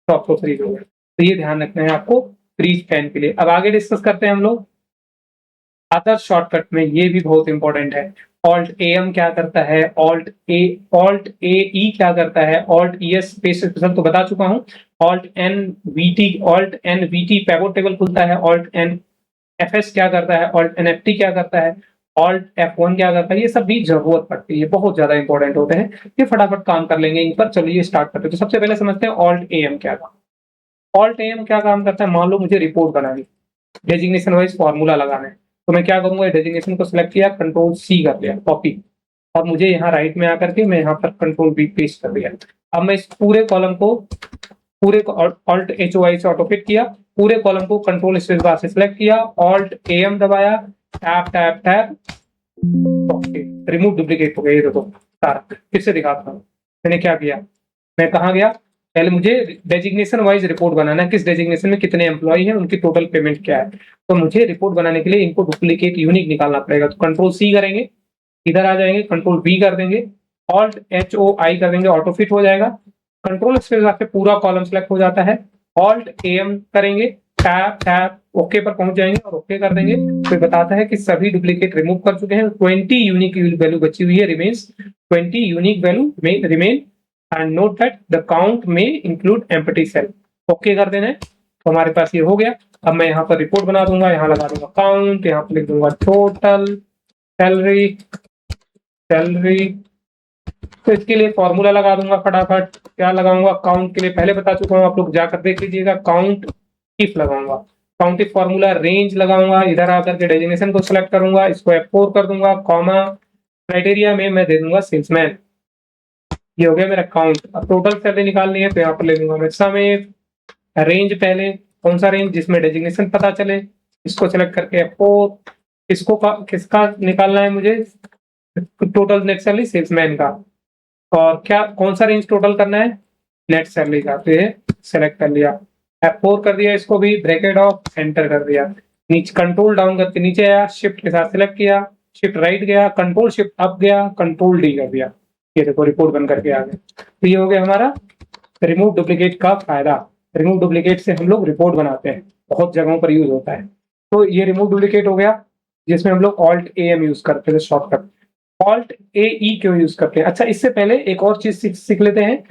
top row freeze हो गया। तो ये ध्यान रखना है आपको फ्रीज पैन के लिए। अब आगे डिस्कस करते हैं हम लोग अदर शॉर्टकट में, ये भी बहुत इंपॉर्टेंट है। ऑल्ट ए एम क्या करता है, ऑल्ट ए ई क्या करता है, ऑल्ट ई एस स्पेशल तो बता चुका हूँ, alt N V T pivot table खुलता है, ऑल्ट एन एफ एस क्या करता है, ऑल्ट एन एफ टी क्या करता है, ऑल्ट एफ वन क्या करता है, ये सब भी जरूरत पड़ती है, बहुत ज्यादा इंपॉर्टेंट होते हैं, ये फटाफट काम कर लेंगे इन पर। चलिए स्टार्ट करते हैं। तो सबसे पहले समझते हैं ऑल्ट ए एम क्या था। ऑल्ट ए एम क्या काम करता है, मान लो मुझे रिपोर्ट बनानी, डेजिग्नेशन वाइज फॉर्मूला लगाना है, तो मैं क्या करूंगा, डेजिग्नेशन को सिलेक्ट किया, कंट्रोल सी कर लिया कॉपी, और मुझे यहाँ राइट में आकर के मैं यहाँ पर कंट्रोल बी पेस्ट कर दिया। अब मैं इस पूरे कॉलम को, पूरे ऑल्ट एच ओ आई से ऑटो फिट किया, पूरे कॉलम को कंट्रोल स्पेस बार से सिलेक्ट किया, ऑल्ट ए एम दबाया, tap tap tap, remove duplicate हो गया, ये देखो सारा। फिर से दिखाता हूँ मैंने क्या किया, मैं कहाँ गया, पहले मुझे डेजिग्नेशन वाइज रिपोर्ट बनाना है, किस डेजिग्नेशन में कितने एम्प्लॉय हैं, उनकी टोटल पेमेंट क्या है। तो मुझे रिपोर्ट बनाने के लिए इनको डुप्लीकेट यूनिक निकालना पड़ेगा, तो कंट्रोल सी करेंगे, इधर आ जाएंगे, कंट्रोल बी कर देंगे, ऑल्ट एच ओ आई कर देंगे, ऑटो फिट हो जाएगा, कंट्रोल स्पेस से पूरा कॉलम सेलेक्ट हो जाता है, ऑल्ट ए एम करेंगे, टैप टैप ओके पर पहुंच जाएंगे और ओके कर देंगे, तो बताता है कि सभी डुप्लीकेट रिमूव कर चुके हैं, 20 यूनिक वैल्यू बची हुई है, remains 20 unique value remain, and note that the count में इंक्लूड एम्प्टी सेल, ओके कर देना है। तो हमारे पास ये हो गया। अब मैं यहाँ पर रिपोर्ट बना दूंगा, यहाँ लगा दूंगा काउंट, यहाँ पर लिख दूंगा टोटल सैलरी, सैलरी, तो इसके लिए फॉर्मूला लगा दूंगा फटाफट, क्या लगाऊंगा, काउंट के लिए पहले बता चुका हूँ, आप लोग जाकर देख लीजिएगा, काउंट इफ लगाऊंगा, काउंट इफ फॉर्मूला, रेंज लगाऊंगा, इधर आकर के डेजिग्नेशन को सिलेक्ट करूंगा, इसको F4 कर दूंगा, कॉमा, क्राइटेरिया में मैं दे दूंगा सेल्समैन, ये हो गया मेरा काउंट। अब टोटल सैलरी निकालनी है तो यहाँ पर ले लूंगा मैं समेत, रेंज पहले, कौन सा रेंज जिसमें डेजिग्नेशन पता चले, इसको सिलेक्ट करके F4, इसको किसका निकालना है मुझे, टोटल नेट सैलरी सेल्समैन का, और क्या कौन सा रेंज टोटल करना है, नेट सैलरी का, तो ये सेलेक्ट कर लिया, F4 कर दिया, इसको भी ब्रैकेट ऑफ, एंटर कर दिया, नीचे कंट्रोल डाउन करके नीचे आया, शिफ्ट के साथ सिलेक्ट किया, शिफ्ट राइट गया, कंट्रोल शिफ्ट अप गया, कंट्रोल डी कर दिया, ये देखो रिपोर्ट बन करके आ गया। तो ये हो गया हमारा रिमूव डुप्लीकेट का फायदा। रिमूव डुप्लीकेट से हम लोग रिपोर्ट बनाते हैं, बहुत जगहों पर यूज होता है। तो ये रिमूव डुप्लीकेट हो गया, जिसमें हम लोग ऑल्ट एम यूज करते थे शॉर्टकट। ऑल्ट ए ई क्यों यूज करते हैं? अच्छा, इससे पहले एक और चीज सीख लेते हैं,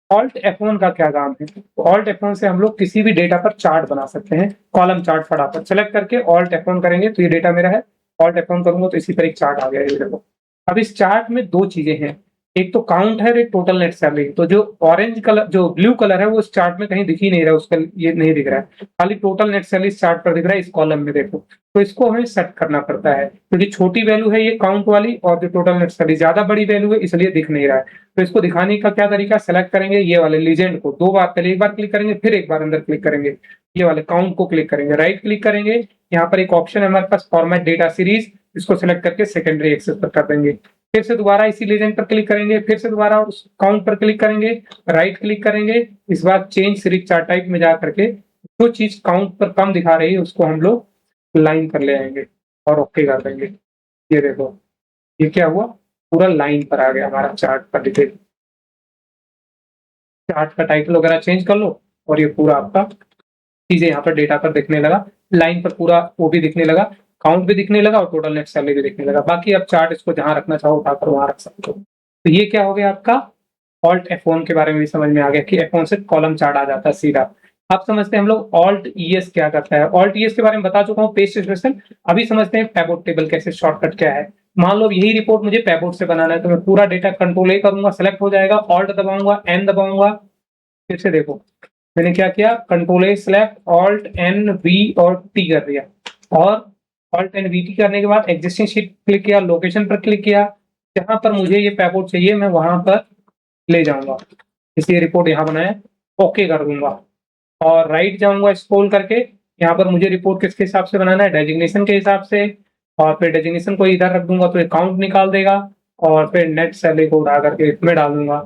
ऑल्ट F1 का क्या काम है। ऑल्ट F1 से हम लोग किसी भी डेटा पर चार्ट बना सकते हैं, कॉलम चार्ट फटाफट सेलेक्ट करके ऑल्ट F1 करेंगे तो ये डेटा मेरा है, ऑल्ट F1 करूंगा तो इसी पर एक चार्ट आ गया, ये देखो। अब इस चार्ट में दो चीजें हैं, एक तो काउंट है और एक टोटल नेट सैलरी। तो जो ऑरेंज कलर, जो ब्लू कलर है, वो इस चार्ट में कहीं दिख ही नहीं रहा है, उसका ये नहीं दिख रहा है, खाली टोटल नेट सैलरी इस चार्ट पर दिख रहा है, इस कॉलम में देखो। तो इसको हमें सेट करना पड़ता है, क्योंकि छोटी वैल्यू है ये काउंट वाली, और जो टोटल नेट सैलरी ज्यादा बड़ी वैल्यू है, इसलिए दिख नहीं रहा है। तो इसको दिखाने का क्या तरीका, सेलेक्ट करेंगे ये वाले लीजेंड को, दो बार, पहले एक बार क्लिक करेंगे, फिर एक बार अंदर क्लिक करेंगे, ये वाले काउंट को क्लिक करेंगे, राइट क्लिक करेंगे, यहाँ पर एक ऑप्शन है हमारे पास फॉर्मेट डेटा सीरीज, इसको सिलेक्ट करके सेकेंडरी एक्सेस पर कर देंगे। फिर से दोबारा इसी लीजेंड पर क्लिक करेंगे, फिर से दोबारा उस काउंट पर क्लिक करेंगे, राइट क्लिक करेंगे, इस बार चेंज सीरीज चार्ट टाइप में जा करके जो चीज काउंट पर कम दिखा रही है उसको हम लोग लाइन पर ले आएंगे और ओके कर देंगे। ये देखो, ये क्या हुआ, पूरा लाइन पर आ गया हमारा चार्ट पर डिटेल। चार्ट का टाइटल वगैरह चेंज कर लो और ये पूरा आपका चीजें यहाँ पर डेटा पर दिखने लगा, लाइन पर पूरा वो भी दिखने लगा, काउंट भी दिखने लगा और टोटल नेट सैलरी भी दिखने लगा। बाकी आप चार्ट इसको जहां रखना चाहो उठाकर वहां रख सकते हो। तो ये क्या हो गया आपका, ऑल्ट F1 के बारे में भी समझ में आ गया कि F1 से कॉलम चार्ट आ जाता है सीधा। आप समझते हैं हम लोग ऑल्ट ES क्या करता है। ऑल्ट ES के बारे में बता चुका हूँ, पेस्ट स्पेशल। अभी समझते हैं पैबोट टेबल कैसे, शॉर्टकट क्या है। मान लो यही रिपोर्ट मुझे पैबोट से बनाना है, तो मैं पूरा डेटा कंट्रोल A करूंगा, सेलेक्ट हो जाएगा, ऑल्ट दबाऊंगा, N दबाऊंगा, फिर से देखो मैंने क्या किया, control A select, alt N V और T कर दिया, और ऑल्ट N V T करने के बाद एग्जिस्टिंग शीट क्लिक किया, लोकेशन पर क्लिक किया, जहां पर मुझे ये पैबोट चाहिए मैं वहां पर ले जाऊंगा, इसलिए रिपोर्ट यहाँ बनाया, ओके कर दूंगा, और राइट जाऊंगा स्क्रॉल करके, यहाँ पर मुझे रिपोर्ट किसके हिसाब से बनाना है, डेजिग्नेशन के हिसाब से, और फिर डेजिग्नेशन को इधर रख दूंगा तो ये काउंट निकाल देगा, और फिर नेट सैलरी को उठा करके इसमें डाल दूंगा,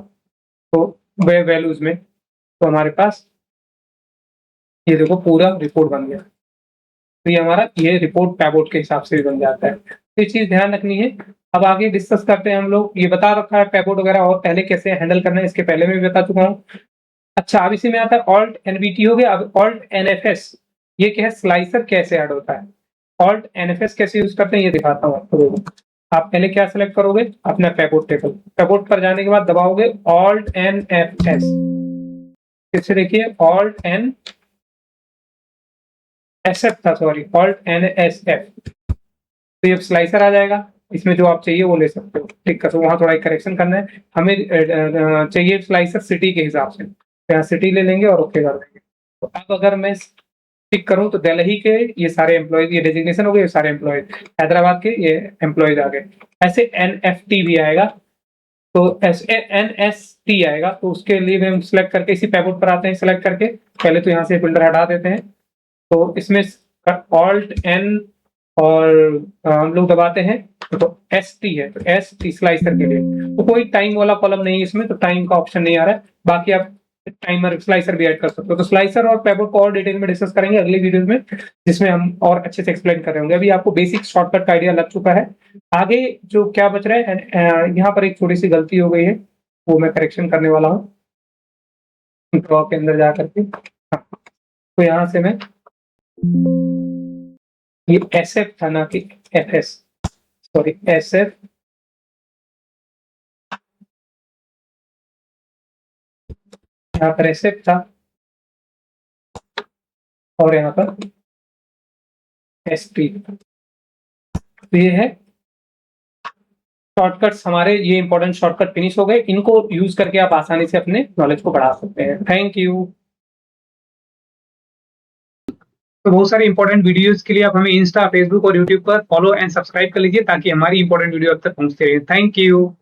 तो वे वैल्यूज में, तो हमारे पास ये देखो पूरा रिपोर्ट बन गया। तो ये हमारा ये रिपोर्ट पैबोट के हिसाब से भी बन जाता है, तो ये चीज ध्यान रखनी है। अब आगे डिस्कस करते हैं हम लोग, ये बता रखा है पैबोट वगैरह और पहले कैसे हैंडल करना है, इसके पहले में भी बता चुका हूँ। अच्छा, अब इसी में आता है ऑल्ट NVT हो गया। अब ऑल्ट NFS, ये क्या है, स्लाइसर कैसे ऐड होता है। ऑल्ट NFS कैसे यूज करते हैं ये दिखाता हूँ आपको। आप पहले क्या सेलेक्ट करोगे, अपना पैबोट टेबल, पैबोट पर जाने के बाद दबाओगे ऑल्ट NFS, फिर से देखिए ऑल्ट NSF था, सॉरी ऑल्ट NSF, तो ये स्लाइसर आ जाएगा, इसमें जो आप चाहिए वो ले सकते हो। ठीक है, तो वहाँ थोड़ा एक करेक्शन करना है, हमें चाहिए स्लाइसर सिटी के हिसाब से, तो यहाँ सिटी ले लेंगे और ओके कर देंगे। तो अब अगर मैं टिक करूं तो दिल्ली के ये सारे एम्प्लॉयज, ये डेजिग्नेशन हो गए, ये सारे एम्प्लॉयज, हैदराबाद के ये एम्प्लॉयज आ गए। ऐसे NFT भी आएगा, तो NST आएगा, तो उसके लिए हम सिलेक्ट करके इसी पैबोट पर आते हैं, सिलेक्ट करके पहले तो यहाँ से फिल्टर हटा देते हैं, तो इसमें ऑल्ट N और हम लोग दबाते हैं तो ST है, तो ST स्लाइसर के लिए, तो कोई टाइम वाला कॉलम नहीं है इसमें, तो टाइम का ऑप्शन नहीं आ रहा है। बाकी आप टाइमर स्लाइसर भी ऐड कर सकते हो। तो स्लाइसर और पैबोट को और डिटेल में डिस्कस करेंगे अगली वीडियो में, जिसमें हम और अच्छे से एक्सप्लेन कर रहे होंगे। अभी आपको बेसिक शॉर्टकट का आइडिया लग चुका है। आगे जो क्या बच रहा है, यहाँ पर एक छोटी सी गलती हो गई है, वो मैं करेक्शन करने वाला हूँ ड्रॉ के अंदर जा करके। तो यहाँ से मैं, ये SF था ना कि FS, सॉरी SF, यहाँ पर SF था और यहाँ पर ST, तो ये है शॉर्टकट्स हमारे, ये इंपॉर्टेंट शॉर्टकट फिनिश हो गए। इनको यूज करके आप आसानी से अपने नॉलेज को बढ़ा सकते हैं। Thank you. तो बहुत सारे इंपॉर्टेंट वीडियोस के लिए आप हमें इंस्टा, फेसबुक और यूट्यूब पर फॉलो एंड सब्सक्राइब कर लीजिए, ताकि हमारी इंपॉर्टेंट वीडियो अब तक पहुंचते रहे। Thank you.